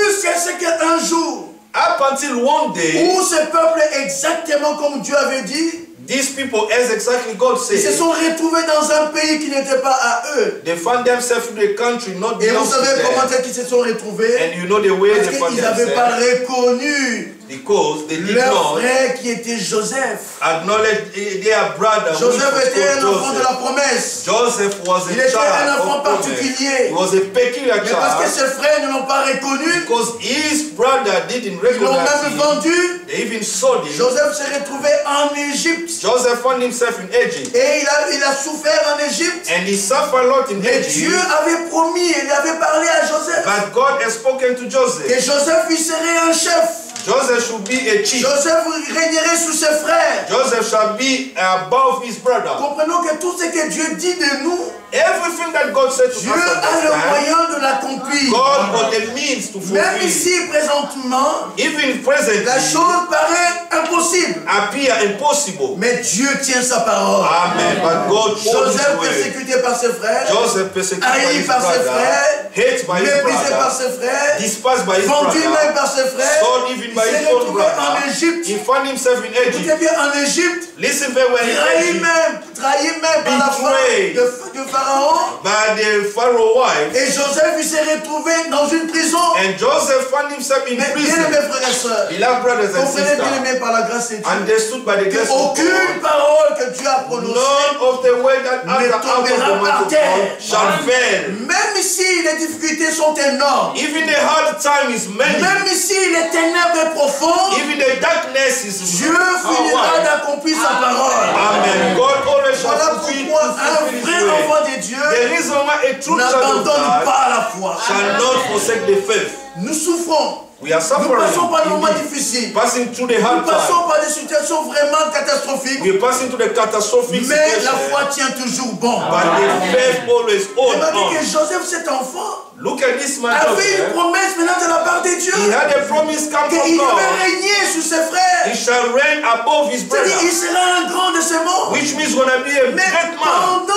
[SPEAKER 3] Jusqu'à ce qu'un jour,
[SPEAKER 2] Up until one day,
[SPEAKER 3] où ce peuple, exactement comme Dieu avait dit,
[SPEAKER 2] these people, as exactly God
[SPEAKER 3] ils se
[SPEAKER 2] said,
[SPEAKER 3] sont retrouvés dans un pays qui n'était pas à eux.
[SPEAKER 2] they found themselves in a country not
[SPEAKER 3] Et vous
[SPEAKER 2] belongs to
[SPEAKER 3] savez comment
[SPEAKER 2] them.
[SPEAKER 3] c'est qu'ils se sont retrouvés?
[SPEAKER 2] And you know the way
[SPEAKER 3] Parce
[SPEAKER 2] they found
[SPEAKER 3] qu'ils n'avaient pas
[SPEAKER 2] themselves,
[SPEAKER 3] reconnu
[SPEAKER 2] because they did
[SPEAKER 3] leur
[SPEAKER 2] not
[SPEAKER 3] frère qui était Joseph.
[SPEAKER 2] acknowledge their brother. who
[SPEAKER 3] Joseph
[SPEAKER 2] was
[SPEAKER 3] était un
[SPEAKER 2] called
[SPEAKER 3] enfant de la promesse.
[SPEAKER 2] Joseph was
[SPEAKER 3] Il
[SPEAKER 2] a
[SPEAKER 3] était un
[SPEAKER 2] child
[SPEAKER 3] enfant
[SPEAKER 2] of promise.
[SPEAKER 3] particulier.
[SPEAKER 2] He was a peculiar
[SPEAKER 3] Mais parce que
[SPEAKER 2] child
[SPEAKER 3] ses frères ne l'ont pas reconnu,
[SPEAKER 2] because his brother didn't
[SPEAKER 3] ils l'ont
[SPEAKER 2] recognize
[SPEAKER 3] même
[SPEAKER 2] him.
[SPEAKER 3] vendu.
[SPEAKER 2] They even sold him.
[SPEAKER 3] Joseph s'est retrouvé en Égypte.
[SPEAKER 2] Joseph found himself in Egypt,
[SPEAKER 3] Et il a souffert en Égypte.
[SPEAKER 2] and he suffered a lot in
[SPEAKER 3] Mais Dieu
[SPEAKER 2] Egypt.
[SPEAKER 3] avait promis, il avait parlé à Joseph
[SPEAKER 2] But God has spoken to
[SPEAKER 3] que
[SPEAKER 2] Joseph.
[SPEAKER 3] Joseph il serait un chef.
[SPEAKER 2] Joseph should be a chief.
[SPEAKER 3] Joseph régnerait sous ses frères.
[SPEAKER 2] Joseph shall be above his brother.
[SPEAKER 3] Comprenons que tout ce que Dieu dit de nous,
[SPEAKER 2] Everything that God said to
[SPEAKER 3] Dieu
[SPEAKER 2] us
[SPEAKER 3] a
[SPEAKER 2] at
[SPEAKER 3] le
[SPEAKER 2] that time,
[SPEAKER 3] moyen de l'accomplir.
[SPEAKER 2] God got the means to
[SPEAKER 3] Même
[SPEAKER 2] fulfill.
[SPEAKER 3] ici, présentement,
[SPEAKER 2] Even presently,
[SPEAKER 3] la chose paraît impossible.
[SPEAKER 2] appear impossible.
[SPEAKER 3] Mais Dieu tient sa parole.
[SPEAKER 2] Amen. But God showed his
[SPEAKER 3] Joseph
[SPEAKER 2] way.
[SPEAKER 3] persécuté par ses frères,
[SPEAKER 2] Joseph persecuted by
[SPEAKER 3] haï
[SPEAKER 2] his
[SPEAKER 3] par ses
[SPEAKER 2] brother,
[SPEAKER 3] frères,
[SPEAKER 2] hated by his
[SPEAKER 3] méprisé par
[SPEAKER 2] brother,
[SPEAKER 3] ses frères,
[SPEAKER 2] despised by his
[SPEAKER 3] vendu même
[SPEAKER 2] brother,
[SPEAKER 3] par ses frères.
[SPEAKER 2] sold even
[SPEAKER 3] Il
[SPEAKER 2] by
[SPEAKER 3] s'est
[SPEAKER 2] his own
[SPEAKER 3] retrouvé en
[SPEAKER 2] brother.
[SPEAKER 3] Égypte.
[SPEAKER 2] He found himself in
[SPEAKER 3] Écoutez
[SPEAKER 2] Egypt.
[SPEAKER 3] bien, en Égypte,
[SPEAKER 2] Listen very well, in
[SPEAKER 3] haï
[SPEAKER 2] Egypt.
[SPEAKER 3] même trahi même par la femme de Pharaon.
[SPEAKER 2] by the Pharaoh wife.
[SPEAKER 3] Et Joseph il s'est retrouvé dans une prison.
[SPEAKER 2] And Joseph found himself in
[SPEAKER 3] Mais bien
[SPEAKER 2] prison.
[SPEAKER 3] aimés frères et sœurs,
[SPEAKER 2] Beloved brothers and
[SPEAKER 3] comprenez bien
[SPEAKER 2] sisters,
[SPEAKER 3] aimés par la grâce de Dieu,
[SPEAKER 2] understood by the grace of
[SPEAKER 3] aucune
[SPEAKER 2] God,
[SPEAKER 3] parole que Dieu a prononcée,
[SPEAKER 2] none of the word that
[SPEAKER 3] ne
[SPEAKER 2] out of
[SPEAKER 3] tombera
[SPEAKER 2] the mouth
[SPEAKER 3] par
[SPEAKER 2] of
[SPEAKER 3] terre.
[SPEAKER 2] God shall fail.
[SPEAKER 3] même si les difficultés sont énormes,
[SPEAKER 2] Even the hard time is many,
[SPEAKER 3] même si les ténèbres sont profondes,
[SPEAKER 2] even the darkness is
[SPEAKER 3] Dieu finira d'accomplir sa parole.
[SPEAKER 2] Amen. God always shall
[SPEAKER 3] Voilà
[SPEAKER 2] fulfill
[SPEAKER 3] pourquoi un
[SPEAKER 2] his
[SPEAKER 3] vrai
[SPEAKER 2] word.
[SPEAKER 3] enfant de Dieu
[SPEAKER 2] The reason why a true child of
[SPEAKER 3] n'abandonne
[SPEAKER 2] God
[SPEAKER 3] pas la foi.
[SPEAKER 2] shall not forsake the faith.
[SPEAKER 3] Nous souffrons.
[SPEAKER 2] We are
[SPEAKER 3] Nous
[SPEAKER 2] suffering,
[SPEAKER 3] passons par des moments
[SPEAKER 2] indeed,
[SPEAKER 3] difficiles.
[SPEAKER 2] passing through the
[SPEAKER 3] Nous
[SPEAKER 2] hard
[SPEAKER 3] passons
[SPEAKER 2] time.
[SPEAKER 3] par des situations vraiment catastrophiques.
[SPEAKER 2] We are passing through the catastrophic
[SPEAKER 3] Mais la
[SPEAKER 2] situation,
[SPEAKER 3] foi tient toujours bon.
[SPEAKER 2] but the faith always
[SPEAKER 3] Il
[SPEAKER 2] hold
[SPEAKER 3] m'a dit que
[SPEAKER 2] on.
[SPEAKER 3] Joseph, cet enfant,
[SPEAKER 2] Look at this man,
[SPEAKER 3] avait une
[SPEAKER 2] Joseph.
[SPEAKER 3] promesse maintenant de la part de Dieu.
[SPEAKER 2] He had a promise come from
[SPEAKER 3] Qu'il devait
[SPEAKER 2] God.
[SPEAKER 3] régner sur ses frères.
[SPEAKER 2] He shall reign above his
[SPEAKER 3] C'est-à-dire, il
[SPEAKER 2] brother,
[SPEAKER 3] sera un grand de ce monde.
[SPEAKER 2] which means gonna be a
[SPEAKER 3] Mais
[SPEAKER 2] great man.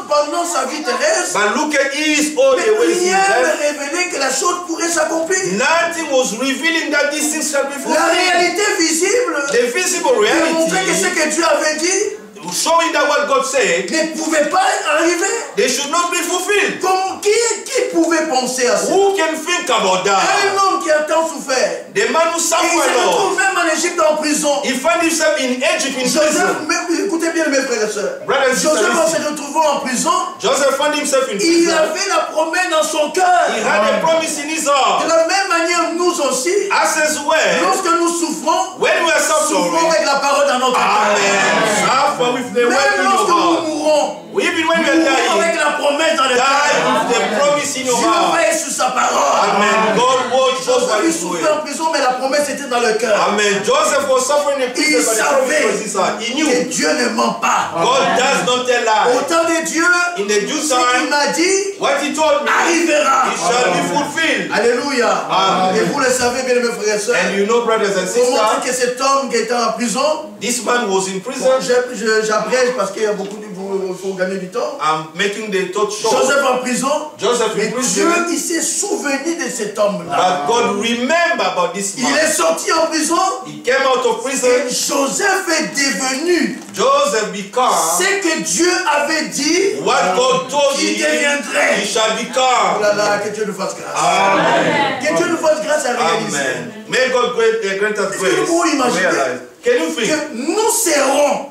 [SPEAKER 3] pendant sa vie terrestre,
[SPEAKER 2] But look at his all the ways he
[SPEAKER 3] rien ne
[SPEAKER 2] left.
[SPEAKER 3] révélait que la chose pourrait s'accomplir.
[SPEAKER 2] Nothing was revealing that these things shall be
[SPEAKER 3] La
[SPEAKER 2] fulfilled.
[SPEAKER 3] réalité visible
[SPEAKER 2] The visible
[SPEAKER 3] démontrait que ce
[SPEAKER 2] reality,
[SPEAKER 3] que Dieu avait dit
[SPEAKER 2] showing that what God said,
[SPEAKER 3] ne pouvait pas arriver.
[SPEAKER 2] they should not be fulfilled.
[SPEAKER 3] Qui pouvait penser à ça?
[SPEAKER 2] Who can think about
[SPEAKER 3] Un
[SPEAKER 2] that?
[SPEAKER 3] homme qui a tant souffert.
[SPEAKER 2] The man who
[SPEAKER 3] Et il
[SPEAKER 2] suffered
[SPEAKER 3] se
[SPEAKER 2] Lord,
[SPEAKER 3] retrouve même en Égypte en prison.
[SPEAKER 2] he found himself in Egypt in
[SPEAKER 3] Joseph,
[SPEAKER 2] prison.
[SPEAKER 3] écoutez bien mes frères et sœurs.
[SPEAKER 2] Brothers and sisters,
[SPEAKER 3] Joseph en se
[SPEAKER 2] listen.
[SPEAKER 3] retrouvant en prison,
[SPEAKER 2] Joseph found himself in
[SPEAKER 3] il
[SPEAKER 2] prison.
[SPEAKER 3] avait la promesse dans son
[SPEAKER 2] He
[SPEAKER 3] cœur.
[SPEAKER 2] had a promise in his
[SPEAKER 3] De
[SPEAKER 2] heart.
[SPEAKER 3] la même manière, nous aussi,
[SPEAKER 2] As as well,
[SPEAKER 3] lorsque nous souffrons,
[SPEAKER 2] when we are
[SPEAKER 3] souffrons
[SPEAKER 2] suffering,
[SPEAKER 3] avec la parole dans notre cœur.
[SPEAKER 2] amen, suffer with the word
[SPEAKER 3] Même
[SPEAKER 2] in
[SPEAKER 3] lorsque
[SPEAKER 2] your
[SPEAKER 3] nous
[SPEAKER 2] heart.
[SPEAKER 3] mourrons,
[SPEAKER 2] Even when we are
[SPEAKER 3] nous mourons avec
[SPEAKER 2] dying,
[SPEAKER 3] la promesse dans le
[SPEAKER 2] die
[SPEAKER 3] cœur.
[SPEAKER 2] with the promise in your
[SPEAKER 3] Dieu
[SPEAKER 2] heart.
[SPEAKER 3] veille sur sa parole.
[SPEAKER 2] Amen. God watches over
[SPEAKER 3] Joseph, il
[SPEAKER 2] his
[SPEAKER 3] souffrait
[SPEAKER 2] word.
[SPEAKER 3] en prison, mais la promesse était dans le cœur.
[SPEAKER 2] Amen. Joseph was suffering in
[SPEAKER 3] Il
[SPEAKER 2] prison, but the promise was
[SPEAKER 3] savait
[SPEAKER 2] his heart. He
[SPEAKER 3] que
[SPEAKER 2] knew
[SPEAKER 3] Dieu ne ment pas.
[SPEAKER 2] God does not tell
[SPEAKER 3] Au
[SPEAKER 2] lies.
[SPEAKER 3] temps de Dieu,
[SPEAKER 2] In the due
[SPEAKER 3] ce qu'il
[SPEAKER 2] time,
[SPEAKER 3] m'a dit
[SPEAKER 2] what he told me,
[SPEAKER 3] arrivera.
[SPEAKER 2] it shall be fulfilled.
[SPEAKER 3] Alléluia.
[SPEAKER 2] Amen.
[SPEAKER 3] Et vous le savez bien, mes frères et sœurs.
[SPEAKER 2] And you know, brothers and
[SPEAKER 3] Pour montrer
[SPEAKER 2] sisters,
[SPEAKER 3] que cet homme qui était en prison,
[SPEAKER 2] this man was in
[SPEAKER 3] bon,
[SPEAKER 2] prison.
[SPEAKER 3] j'abrège parce qu'il y a beaucoup de il faut gagner du temps.
[SPEAKER 2] I'm making the thought short.
[SPEAKER 3] Joseph en prison,
[SPEAKER 2] Joseph
[SPEAKER 3] mais
[SPEAKER 2] in
[SPEAKER 3] Dieu,
[SPEAKER 2] prison.
[SPEAKER 3] il s'est souvenu de cet homme-là.
[SPEAKER 2] But God remember about this
[SPEAKER 3] Il
[SPEAKER 2] man.
[SPEAKER 3] est sorti en prison
[SPEAKER 2] He came out of prison.
[SPEAKER 3] et Joseph est devenu
[SPEAKER 2] Joseph became
[SPEAKER 3] ce que Dieu avait dit
[SPEAKER 2] what God told
[SPEAKER 3] qu'il
[SPEAKER 2] him
[SPEAKER 3] deviendrait.
[SPEAKER 2] he shall
[SPEAKER 3] Oh
[SPEAKER 2] become.
[SPEAKER 3] là là, que Dieu nous fasse grâce.
[SPEAKER 2] Amen.
[SPEAKER 3] Que Dieu nous fasse grâce à réaliser.
[SPEAKER 2] Amen. May God grant us
[SPEAKER 3] Est-ce que
[SPEAKER 2] grace.
[SPEAKER 3] vous pouvez imaginer
[SPEAKER 2] Realize. Can you think?
[SPEAKER 3] que nous serons,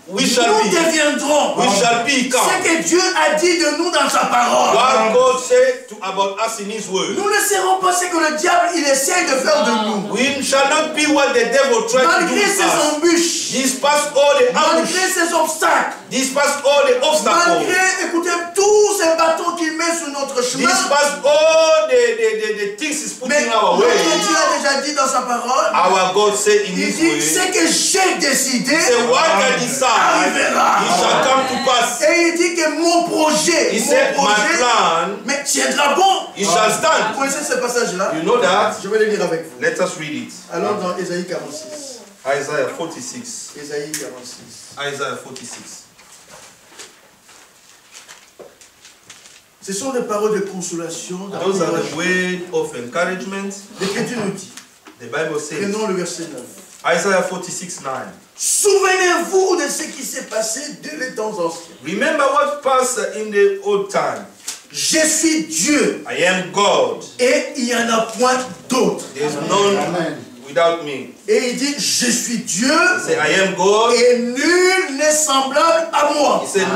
[SPEAKER 2] We shall
[SPEAKER 3] nous
[SPEAKER 2] be.
[SPEAKER 3] deviendrons
[SPEAKER 2] We shall
[SPEAKER 3] ce
[SPEAKER 2] become.
[SPEAKER 3] que Dieu a dit de nous dans sa parole.
[SPEAKER 2] What God said about us in His word.
[SPEAKER 3] Nous ne serons pas ce que le diable il essaie de faire de nous.
[SPEAKER 2] We shall not be what the devil tried to do
[SPEAKER 3] Malgré
[SPEAKER 2] with
[SPEAKER 3] ses
[SPEAKER 2] us.
[SPEAKER 3] embûches,
[SPEAKER 2] Despite all the ambush,
[SPEAKER 3] malgré ses obstacles,
[SPEAKER 2] despite all the obstacles,
[SPEAKER 3] malgré, écoutez, tous ces bâtons qu'il met sur notre chemin.
[SPEAKER 2] despite all the things He's putting
[SPEAKER 3] Mais
[SPEAKER 2] our
[SPEAKER 3] notre
[SPEAKER 2] way,
[SPEAKER 3] Dieu a déjà dit dans sa parole,
[SPEAKER 2] our God said in
[SPEAKER 3] il
[SPEAKER 2] His
[SPEAKER 3] dit,
[SPEAKER 2] word,
[SPEAKER 3] ce que j'ai décidé
[SPEAKER 2] say what I decide,
[SPEAKER 3] arrivera.
[SPEAKER 2] it shall come to pass.
[SPEAKER 3] Et il dit que mon projet,
[SPEAKER 2] He said, my plan,
[SPEAKER 3] mais tiendra bon.
[SPEAKER 2] it shall
[SPEAKER 3] Vous
[SPEAKER 2] stand.
[SPEAKER 3] connaissez ce passage-là?
[SPEAKER 2] You know that?
[SPEAKER 3] Je vais le lire avec vous.
[SPEAKER 2] Let us read it.
[SPEAKER 3] Allons dans Ésaïe 46.
[SPEAKER 2] Isaiah 46.
[SPEAKER 3] Ésaïe 46.
[SPEAKER 2] Isaiah 46.
[SPEAKER 3] Ce sont des paroles de consolation.
[SPEAKER 2] Those are the words of encouragement.
[SPEAKER 3] L'Écriture nous dit,
[SPEAKER 2] The Bible says,
[SPEAKER 3] prenons le verset 9.
[SPEAKER 2] Isaiah 46, 9.
[SPEAKER 3] Souvenez-vous de ce qui s'est passé dès les temps anciens.
[SPEAKER 2] Remember what passed in the old time.
[SPEAKER 3] Je suis Dieu
[SPEAKER 2] I am God.
[SPEAKER 3] et il n'y en a point d'autre.
[SPEAKER 2] There is none without me.
[SPEAKER 3] Et il dit, je suis Dieu
[SPEAKER 2] Say, I am God.
[SPEAKER 3] et nul n'est semblable à moi.
[SPEAKER 2] He said,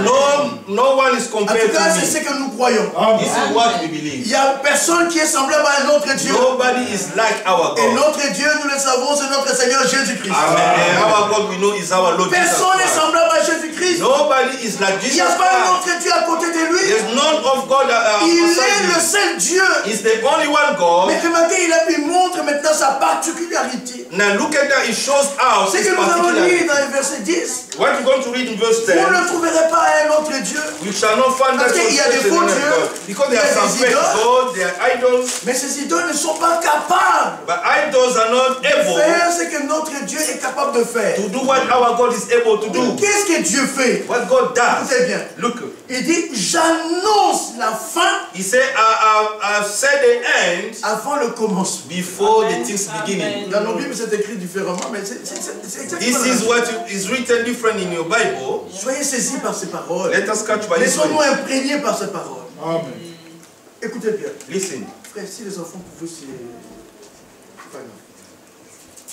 [SPEAKER 2] no one is
[SPEAKER 3] En
[SPEAKER 2] compared
[SPEAKER 3] tout cas, c'est
[SPEAKER 2] to
[SPEAKER 3] ce
[SPEAKER 2] me.
[SPEAKER 3] que nous croyons.
[SPEAKER 2] This is what we
[SPEAKER 3] Il
[SPEAKER 2] believe.
[SPEAKER 3] n'y a personne qui est semblable à un autre Dieu.
[SPEAKER 2] Nobody is like our
[SPEAKER 3] Et
[SPEAKER 2] God.
[SPEAKER 3] notre Dieu, nous le savons, c'est notre Seigneur Jésus-Christ.
[SPEAKER 2] Amen. And our God we know is our Lord Jesus
[SPEAKER 3] Personne n'est
[SPEAKER 2] Christ.
[SPEAKER 3] semblable à Jésus-Christ.
[SPEAKER 2] Nobody is like
[SPEAKER 3] Il n'y
[SPEAKER 2] Jesus
[SPEAKER 3] a pas un
[SPEAKER 2] Christ.
[SPEAKER 3] autre Dieu à côté de lui.
[SPEAKER 2] There's none of God
[SPEAKER 3] Il
[SPEAKER 2] beside
[SPEAKER 3] est le
[SPEAKER 2] him.
[SPEAKER 3] seul Dieu.
[SPEAKER 2] He's the only one God.
[SPEAKER 3] Mais remarquez, il montre maintenant sa particularité.
[SPEAKER 2] Now look at that. It shows out
[SPEAKER 3] Ce
[SPEAKER 2] his
[SPEAKER 3] que nous avons lu
[SPEAKER 2] particularity.
[SPEAKER 3] dans le verset 10,
[SPEAKER 2] What you're going to read in verse
[SPEAKER 3] vous
[SPEAKER 2] 10,
[SPEAKER 3] ne trouverez pas un autre Dieu.
[SPEAKER 2] we shall not find that
[SPEAKER 3] Parce qu'il y a des
[SPEAKER 2] expression
[SPEAKER 3] faux
[SPEAKER 2] in
[SPEAKER 3] dieux,
[SPEAKER 2] God. Because
[SPEAKER 3] il y
[SPEAKER 2] there
[SPEAKER 3] a
[SPEAKER 2] are
[SPEAKER 3] des
[SPEAKER 2] affect
[SPEAKER 3] idoles.
[SPEAKER 2] God, they are idols.
[SPEAKER 3] Mais ces idoles ne sont pas capables
[SPEAKER 2] But idols are not
[SPEAKER 3] de
[SPEAKER 2] able
[SPEAKER 3] faire ce que notre Dieu est capable de faire.
[SPEAKER 2] to do what our God is able to do.
[SPEAKER 3] Qu'est-ce que Dieu fait?
[SPEAKER 2] What God does.
[SPEAKER 3] Écoutez bien.
[SPEAKER 2] Look,
[SPEAKER 3] Il dit, j'annonce la fin
[SPEAKER 2] he said, I've said the end
[SPEAKER 3] avant le commencement.
[SPEAKER 2] before the things beginning.
[SPEAKER 3] Dans nos Bibles, c'est écrit différemment, mais c'est exactement
[SPEAKER 2] This
[SPEAKER 3] la même
[SPEAKER 2] is
[SPEAKER 3] chose.
[SPEAKER 2] what is written different in your Bible.
[SPEAKER 3] Soyez saisis par ces paroles.
[SPEAKER 2] Let us catch by this
[SPEAKER 3] Laissons-nous
[SPEAKER 2] way.
[SPEAKER 3] imprégner par ces paroles.
[SPEAKER 1] Amen.
[SPEAKER 3] Écoutez bien.
[SPEAKER 2] Listen.
[SPEAKER 3] Frère, si les enfants pouvaient se... Enfin, non.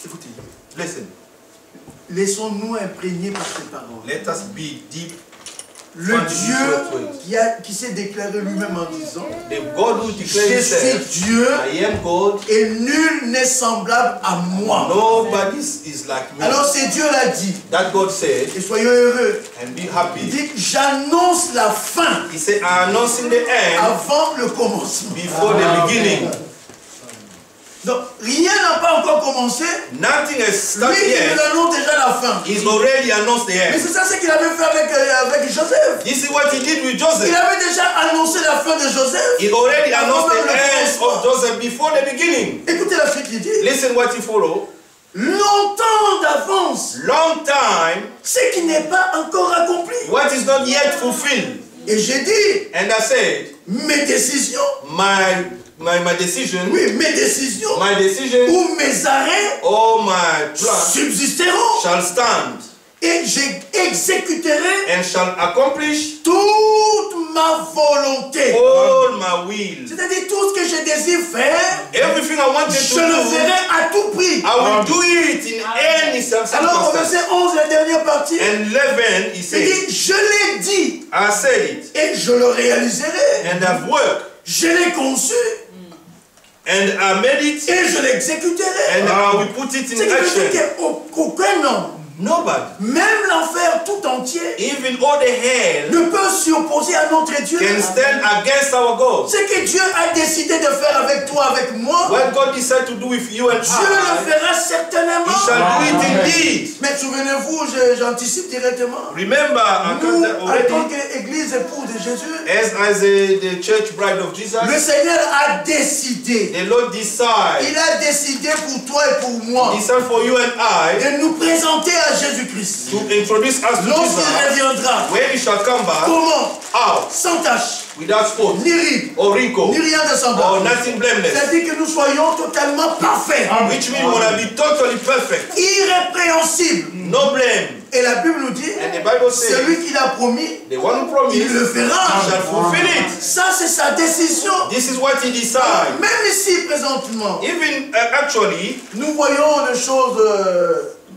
[SPEAKER 3] Écoutez.
[SPEAKER 2] Listen.
[SPEAKER 3] Laissons-nous imprégner par ces paroles.
[SPEAKER 2] Let us be deep.
[SPEAKER 3] Le Dieu qui s'est déclaré lui-même en disant,
[SPEAKER 2] The God who declared
[SPEAKER 3] je
[SPEAKER 2] himself,
[SPEAKER 3] suis Dieu
[SPEAKER 2] I am God.
[SPEAKER 3] et nul n'est semblable à moi.
[SPEAKER 2] Nobody is like me.
[SPEAKER 3] Alors c'est Dieu l'a dit.
[SPEAKER 2] That God said,
[SPEAKER 3] Et soyons heureux.
[SPEAKER 2] and be
[SPEAKER 3] Il
[SPEAKER 2] happy.
[SPEAKER 3] dit, j'annonce la fin
[SPEAKER 2] He said, I announcing the end
[SPEAKER 3] avant le commencement.
[SPEAKER 2] before the beginning.
[SPEAKER 3] Donc, rien n'a pas encore commencé.
[SPEAKER 2] Nothing has
[SPEAKER 3] Lui,
[SPEAKER 2] started
[SPEAKER 3] il
[SPEAKER 2] yet.
[SPEAKER 3] nous annonce déjà la fin.
[SPEAKER 2] He's already announced the
[SPEAKER 3] Mais
[SPEAKER 2] end.
[SPEAKER 3] c'est ça ce qu'il avait fait avec Joseph.
[SPEAKER 2] This is what he did with
[SPEAKER 3] Il
[SPEAKER 2] Joseph.
[SPEAKER 3] avait déjà annoncé la fin de Joseph.
[SPEAKER 2] He already
[SPEAKER 3] avant
[SPEAKER 2] announced
[SPEAKER 3] même
[SPEAKER 2] the
[SPEAKER 3] le
[SPEAKER 2] end
[SPEAKER 3] commencement.
[SPEAKER 2] of Joseph before the beginning.
[SPEAKER 3] Écoutez la suite, il dit,
[SPEAKER 2] Listen what he follow.
[SPEAKER 3] longtemps d'avance,
[SPEAKER 2] Long time,
[SPEAKER 3] ce qui n'est pas encore accompli.
[SPEAKER 2] what is not yet fulfilled.
[SPEAKER 3] Et j'ai dit,
[SPEAKER 2] And I said,
[SPEAKER 3] mes décisions,
[SPEAKER 2] my decision,
[SPEAKER 3] oui, mes décisions,
[SPEAKER 2] my decision,
[SPEAKER 3] ou mes arrêts
[SPEAKER 2] all my plans
[SPEAKER 3] subsisteront.
[SPEAKER 2] shall stand
[SPEAKER 3] Et j'exécuterai
[SPEAKER 2] and shall accomplish
[SPEAKER 3] toute ma volonté.
[SPEAKER 2] all my will.
[SPEAKER 3] C'est-à-dire tout ce que je désire faire,
[SPEAKER 2] Everything I wanted
[SPEAKER 3] je
[SPEAKER 2] to
[SPEAKER 3] le
[SPEAKER 2] do,
[SPEAKER 3] ferai à tout prix.
[SPEAKER 2] I will do it in any
[SPEAKER 3] Alors au
[SPEAKER 2] circumstance.
[SPEAKER 3] verset 11, la dernière partie,
[SPEAKER 2] And 11, he
[SPEAKER 3] il
[SPEAKER 2] said,
[SPEAKER 3] dit, je l'ai dit
[SPEAKER 2] I said it,
[SPEAKER 3] et je le réaliserai.
[SPEAKER 2] and I've worked,
[SPEAKER 3] Je l'ai conçu
[SPEAKER 2] and I made it,
[SPEAKER 3] et je l'exécuterai.
[SPEAKER 2] and I will put it
[SPEAKER 3] Ce
[SPEAKER 2] in
[SPEAKER 3] qui veut dire
[SPEAKER 2] action.
[SPEAKER 3] qu'aucun homme,
[SPEAKER 2] Nobody,
[SPEAKER 3] même l'enfer tout entier,
[SPEAKER 2] even all the hell,
[SPEAKER 3] ne peut s'opposer à notre Dieu.
[SPEAKER 2] can stand against our God.
[SPEAKER 3] Ce que Dieu a décidé de faire avec toi, avec moi,
[SPEAKER 2] What God decided to do with you and
[SPEAKER 3] Dieu le
[SPEAKER 2] I,
[SPEAKER 3] fera certainement.
[SPEAKER 2] He shall do it indeed.
[SPEAKER 3] Mais souvenez-vous, j'anticipe directement.
[SPEAKER 2] Remember,
[SPEAKER 3] Nous, en tant
[SPEAKER 2] already,
[SPEAKER 3] qu'Église épouse de Jésus,
[SPEAKER 2] as the church bride of Jesus,
[SPEAKER 3] le Seigneur a décidé.
[SPEAKER 2] the Lord decided,
[SPEAKER 3] Il a décidé pour toi et pour moi
[SPEAKER 2] decided for you and I
[SPEAKER 3] de nous présenter à Jésus-Christ.
[SPEAKER 2] to introduce us to
[SPEAKER 3] Lorsqu'il
[SPEAKER 2] Jesus
[SPEAKER 3] reviendra,
[SPEAKER 2] when He shall come back
[SPEAKER 3] comment?
[SPEAKER 2] out
[SPEAKER 3] Sans tache,
[SPEAKER 2] without spot
[SPEAKER 3] ni ride,
[SPEAKER 2] or wrinkle
[SPEAKER 3] ni rien de
[SPEAKER 2] or
[SPEAKER 3] semblable.
[SPEAKER 2] nothing blameless,
[SPEAKER 3] C'est-à-dire que nous soyons totalement parfaits,
[SPEAKER 2] which means we want to be totally perfect,
[SPEAKER 3] irrépréhensibles.
[SPEAKER 2] no blame.
[SPEAKER 3] Et la Bible nous dit,
[SPEAKER 2] And the Bible says,
[SPEAKER 3] celui qui l'a promis,
[SPEAKER 2] the one who
[SPEAKER 3] il
[SPEAKER 2] promised
[SPEAKER 3] le fera.
[SPEAKER 2] shall fulfill it.
[SPEAKER 3] Ça, c'est sa décision.
[SPEAKER 2] This is what He decided.
[SPEAKER 3] Même ici, présentement,
[SPEAKER 2] Even actually,
[SPEAKER 3] nous voyons les choses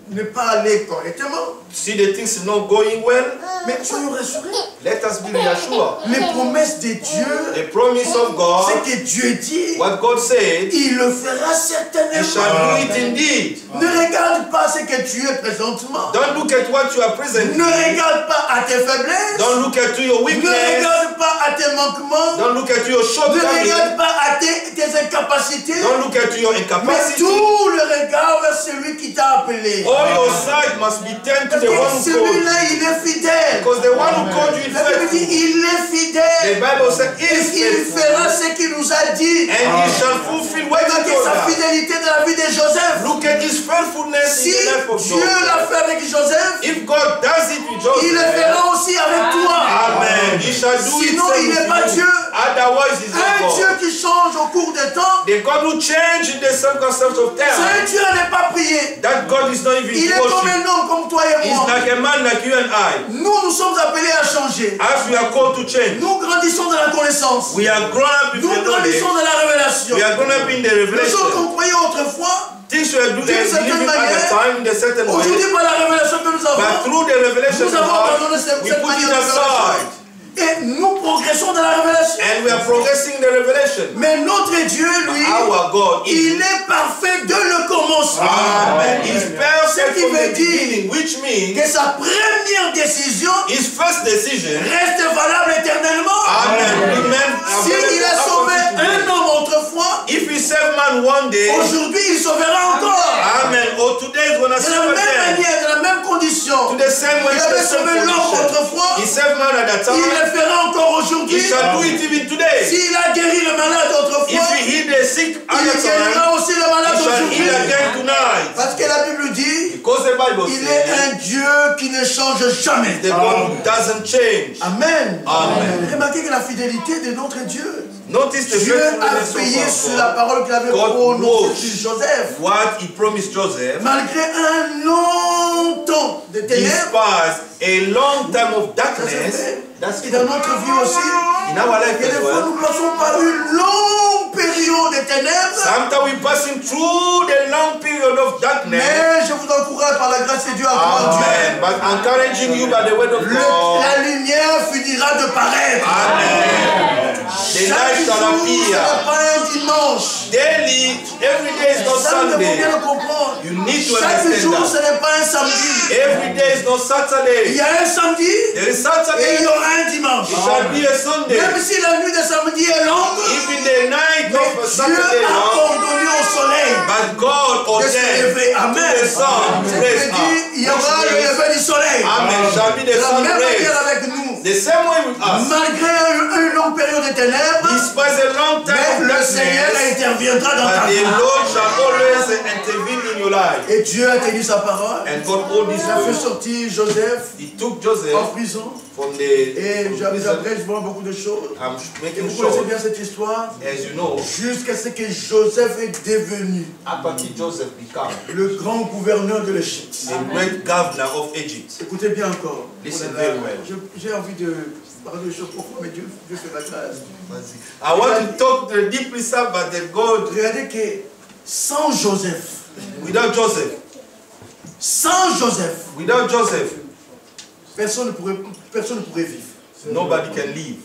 [SPEAKER 3] ne pas aller correctement.
[SPEAKER 2] see the things not going well.
[SPEAKER 3] Mais soyons rassurés.
[SPEAKER 2] Let us be reassured.
[SPEAKER 3] Les promesses de Dieu,
[SPEAKER 2] The promise of God,
[SPEAKER 3] ce que Dieu dit,
[SPEAKER 2] what God said,
[SPEAKER 3] il le fera
[SPEAKER 2] He
[SPEAKER 3] certainement.
[SPEAKER 2] shall do it indeed.
[SPEAKER 3] Ne regarde pas ce que tu es présentement.
[SPEAKER 2] Don't look at what you are present.
[SPEAKER 3] Ne regarde pas à tes faiblesses.
[SPEAKER 2] Don't look at your
[SPEAKER 3] Ne
[SPEAKER 2] weakness.
[SPEAKER 3] regarde pas à tes manquements.
[SPEAKER 2] Don't look at your
[SPEAKER 3] Ne
[SPEAKER 2] shortcomings.
[SPEAKER 3] regarde pas à tes incapacités.
[SPEAKER 2] Don't look at your
[SPEAKER 3] Mais
[SPEAKER 2] incapacity.
[SPEAKER 3] tout le regard vers celui qui t'a appelé.
[SPEAKER 2] All your sight must be turned to
[SPEAKER 3] Parce
[SPEAKER 2] the one
[SPEAKER 3] que
[SPEAKER 2] who called you.
[SPEAKER 3] celui-là, il est fidèle.
[SPEAKER 2] Because the one who called you is
[SPEAKER 3] La Bible dit,
[SPEAKER 2] faithful.
[SPEAKER 3] il est
[SPEAKER 2] The
[SPEAKER 3] fidèle.
[SPEAKER 2] Bible says he
[SPEAKER 3] Et
[SPEAKER 2] is
[SPEAKER 3] il
[SPEAKER 2] faithful.
[SPEAKER 3] fera ce qu'il nous a dit.
[SPEAKER 2] And he shall fulfill what he
[SPEAKER 3] Regarde
[SPEAKER 2] told
[SPEAKER 3] sa
[SPEAKER 2] us.
[SPEAKER 3] fidélité dans la vie de Joseph.
[SPEAKER 2] Look at his faithfulness
[SPEAKER 3] Si
[SPEAKER 2] in the life of
[SPEAKER 3] Dieu l'a
[SPEAKER 2] Joseph.
[SPEAKER 3] fait avec Joseph,
[SPEAKER 2] If God does it with
[SPEAKER 3] il le
[SPEAKER 2] Joseph,
[SPEAKER 3] fera aussi avec toi.
[SPEAKER 2] amen. He shall do it
[SPEAKER 3] Sinon, il n'est pas
[SPEAKER 2] with you.
[SPEAKER 3] Dieu.
[SPEAKER 2] Otherwise, he's
[SPEAKER 3] Un
[SPEAKER 2] not
[SPEAKER 3] Dieu
[SPEAKER 2] God.
[SPEAKER 3] qui change au cours des temps,
[SPEAKER 2] The God who changed the circumstance of
[SPEAKER 3] c'est un
[SPEAKER 2] time,
[SPEAKER 3] Dieu à ne pas prier.
[SPEAKER 2] that God is not even
[SPEAKER 3] Il est comme
[SPEAKER 2] worship.
[SPEAKER 3] un homme comme toi et
[SPEAKER 2] He's
[SPEAKER 3] moi.
[SPEAKER 2] like a man like you and I.
[SPEAKER 3] Nous sommes appelés à changer.
[SPEAKER 2] As we are called to change,
[SPEAKER 3] Nous grandissons dans la connaissance.
[SPEAKER 2] we are grown up with
[SPEAKER 3] Nous
[SPEAKER 2] the knowledge.
[SPEAKER 3] grandissons dans la révélation.
[SPEAKER 2] We are grown up in the
[SPEAKER 3] Les choses
[SPEAKER 2] revelation.
[SPEAKER 3] qu'on croyait autrefois,
[SPEAKER 2] Things we are doing
[SPEAKER 3] D'une certaine
[SPEAKER 2] believing at
[SPEAKER 3] manière,
[SPEAKER 2] the time in a certain way,
[SPEAKER 3] aujourd'hui par la révélation que nous
[SPEAKER 2] but
[SPEAKER 3] avons,
[SPEAKER 2] through the revelation
[SPEAKER 3] nous
[SPEAKER 2] of
[SPEAKER 3] avons
[SPEAKER 2] God,
[SPEAKER 3] abandonné cette
[SPEAKER 2] we put
[SPEAKER 3] manière
[SPEAKER 2] it
[SPEAKER 3] de faire les
[SPEAKER 2] aside.
[SPEAKER 3] choses. Et nous progressons dans la révélation.
[SPEAKER 2] And we are progressing in the revelation.
[SPEAKER 3] Mais notre Dieu, lui,
[SPEAKER 2] Our God is
[SPEAKER 3] il est parfait dès le commencement.
[SPEAKER 2] Amen. He's perfect
[SPEAKER 3] qui
[SPEAKER 2] from
[SPEAKER 3] veut
[SPEAKER 2] the
[SPEAKER 3] dire
[SPEAKER 2] beginning, which means
[SPEAKER 3] Que sa première décision
[SPEAKER 2] his first decision,
[SPEAKER 3] reste valable éternellement.
[SPEAKER 2] amen, remain
[SPEAKER 3] S'il a sauvé un homme autrefois,
[SPEAKER 2] if he saved man man one day,
[SPEAKER 3] aujourd'hui il sauvera encore.
[SPEAKER 2] amen, or today is gonna
[SPEAKER 3] De la
[SPEAKER 2] save
[SPEAKER 3] même
[SPEAKER 2] again.
[SPEAKER 3] manière, de la même condition.
[SPEAKER 2] To the same way,
[SPEAKER 3] Il avait sauvé l'homme autrefois.
[SPEAKER 2] he saved man at that
[SPEAKER 3] Il
[SPEAKER 2] time.
[SPEAKER 3] le fera encore
[SPEAKER 2] He
[SPEAKER 3] aujourd'hui.
[SPEAKER 2] shall do it even today.
[SPEAKER 3] S'il a guéri le malade autrefois,
[SPEAKER 2] If he healed the sick at
[SPEAKER 3] il
[SPEAKER 2] that time,
[SPEAKER 3] guérira aussi le malade
[SPEAKER 2] he shall
[SPEAKER 3] aujourd'hui.
[SPEAKER 2] heal again tonight.
[SPEAKER 3] Parce que la Bible dit,
[SPEAKER 2] Because the Bible
[SPEAKER 3] il est
[SPEAKER 2] says
[SPEAKER 3] un Dieu qui ne change jamais.
[SPEAKER 2] the God who doesn't change.
[SPEAKER 3] Amen.
[SPEAKER 2] Amen.
[SPEAKER 3] Remarquez que la fidélité de notre Dieu.
[SPEAKER 2] Notice the
[SPEAKER 3] Dieu a
[SPEAKER 2] faithfulness
[SPEAKER 3] veillé
[SPEAKER 2] of
[SPEAKER 3] sur
[SPEAKER 2] our
[SPEAKER 3] la
[SPEAKER 2] God.
[SPEAKER 3] parole qu'il avait
[SPEAKER 2] God
[SPEAKER 3] prononcée
[SPEAKER 2] knows
[SPEAKER 3] sur Joseph.
[SPEAKER 2] what he promised Joseph.
[SPEAKER 3] Malgré un long temps de ténèbres,
[SPEAKER 2] Despite a long time of
[SPEAKER 3] ça
[SPEAKER 2] darkness,
[SPEAKER 3] c'est vrai.
[SPEAKER 2] that's
[SPEAKER 3] Et dans notre vie aussi,
[SPEAKER 2] in our life
[SPEAKER 3] et des
[SPEAKER 2] as
[SPEAKER 3] fois
[SPEAKER 2] well.
[SPEAKER 3] nous passons par une longue période de ténèbres.
[SPEAKER 2] Sometimes we're passing through the long period of darkness.
[SPEAKER 3] Mais je vous encourage par la grâce de Dieu à croire en Dieu.
[SPEAKER 2] Amen. But encouraging you by the word of God.
[SPEAKER 3] La lumière finira de paraître.
[SPEAKER 2] Amen. The
[SPEAKER 3] Chaque
[SPEAKER 2] light
[SPEAKER 3] jour,
[SPEAKER 2] shall
[SPEAKER 3] ce n'est
[SPEAKER 2] appear.
[SPEAKER 3] pas un dimanche.
[SPEAKER 2] Daily, every day is not
[SPEAKER 3] Ça, nous devons bien
[SPEAKER 2] Sunday.
[SPEAKER 3] le comprendre.
[SPEAKER 2] You need to
[SPEAKER 3] Chaque
[SPEAKER 2] understand
[SPEAKER 3] jour,
[SPEAKER 2] that.
[SPEAKER 3] ce n'est pas un samedi.
[SPEAKER 2] Every day is not
[SPEAKER 3] Il
[SPEAKER 2] Saturday.
[SPEAKER 3] y a un samedi
[SPEAKER 2] There is
[SPEAKER 3] et il
[SPEAKER 2] Saturday.
[SPEAKER 3] y aura un dimanche.
[SPEAKER 2] It shall be a Sunday.
[SPEAKER 3] Même si la nuit de samedi est longue,
[SPEAKER 2] Even the night
[SPEAKER 3] mais
[SPEAKER 2] of a
[SPEAKER 3] Dieu
[SPEAKER 2] Saturday
[SPEAKER 3] a
[SPEAKER 2] long.
[SPEAKER 3] ordonné au soleil
[SPEAKER 2] But God
[SPEAKER 3] de se
[SPEAKER 2] ordained
[SPEAKER 3] lever.
[SPEAKER 2] to
[SPEAKER 3] Amen.
[SPEAKER 2] the sun to
[SPEAKER 3] Je
[SPEAKER 2] raise
[SPEAKER 3] dis, il y aura le
[SPEAKER 2] up.
[SPEAKER 3] lever du soleil.
[SPEAKER 2] Amen. Shall be
[SPEAKER 3] De
[SPEAKER 2] the
[SPEAKER 3] la
[SPEAKER 2] sun
[SPEAKER 3] même manière
[SPEAKER 2] raised.
[SPEAKER 3] avec nous.
[SPEAKER 2] The same way with us.
[SPEAKER 3] Malgré une longue période de ténèbres,
[SPEAKER 2] Despite a long time
[SPEAKER 3] mais
[SPEAKER 2] of
[SPEAKER 3] le Seigneur
[SPEAKER 2] darkness,
[SPEAKER 3] interviendra dans ta
[SPEAKER 2] but
[SPEAKER 3] vie.
[SPEAKER 2] the Lord shall always intervene in your life.
[SPEAKER 3] Et Dieu a tenu sa parole.
[SPEAKER 2] And God hold His
[SPEAKER 3] Il a fait
[SPEAKER 2] word.
[SPEAKER 3] sortir Joseph
[SPEAKER 2] He took
[SPEAKER 3] en
[SPEAKER 2] Joseph
[SPEAKER 3] prison.
[SPEAKER 2] from the
[SPEAKER 3] Et
[SPEAKER 2] prison.
[SPEAKER 3] après, je vois beaucoup de choses.
[SPEAKER 2] I'm
[SPEAKER 3] Et
[SPEAKER 2] making
[SPEAKER 3] vous connaissez
[SPEAKER 2] sure,
[SPEAKER 3] bien cette histoire.
[SPEAKER 2] as you know,
[SPEAKER 3] Jusqu'à ce que Joseph est devenu
[SPEAKER 2] after Joseph became
[SPEAKER 3] le grand gouverneur de l'Égypte.
[SPEAKER 2] the great governor of Egypt.
[SPEAKER 3] Écoutez bien encore.
[SPEAKER 2] Listen
[SPEAKER 3] Oh là là.
[SPEAKER 2] very well.
[SPEAKER 3] J'ai envie de parler de choses profondes, mais Dieu fait la grâce.
[SPEAKER 2] I want to talk to the deeply sad, but the God,
[SPEAKER 3] Regardez que sans Joseph,
[SPEAKER 2] without Joseph,
[SPEAKER 3] sans Joseph,
[SPEAKER 2] without Joseph,
[SPEAKER 3] personne ne pourrait vivre.
[SPEAKER 2] nobody can live.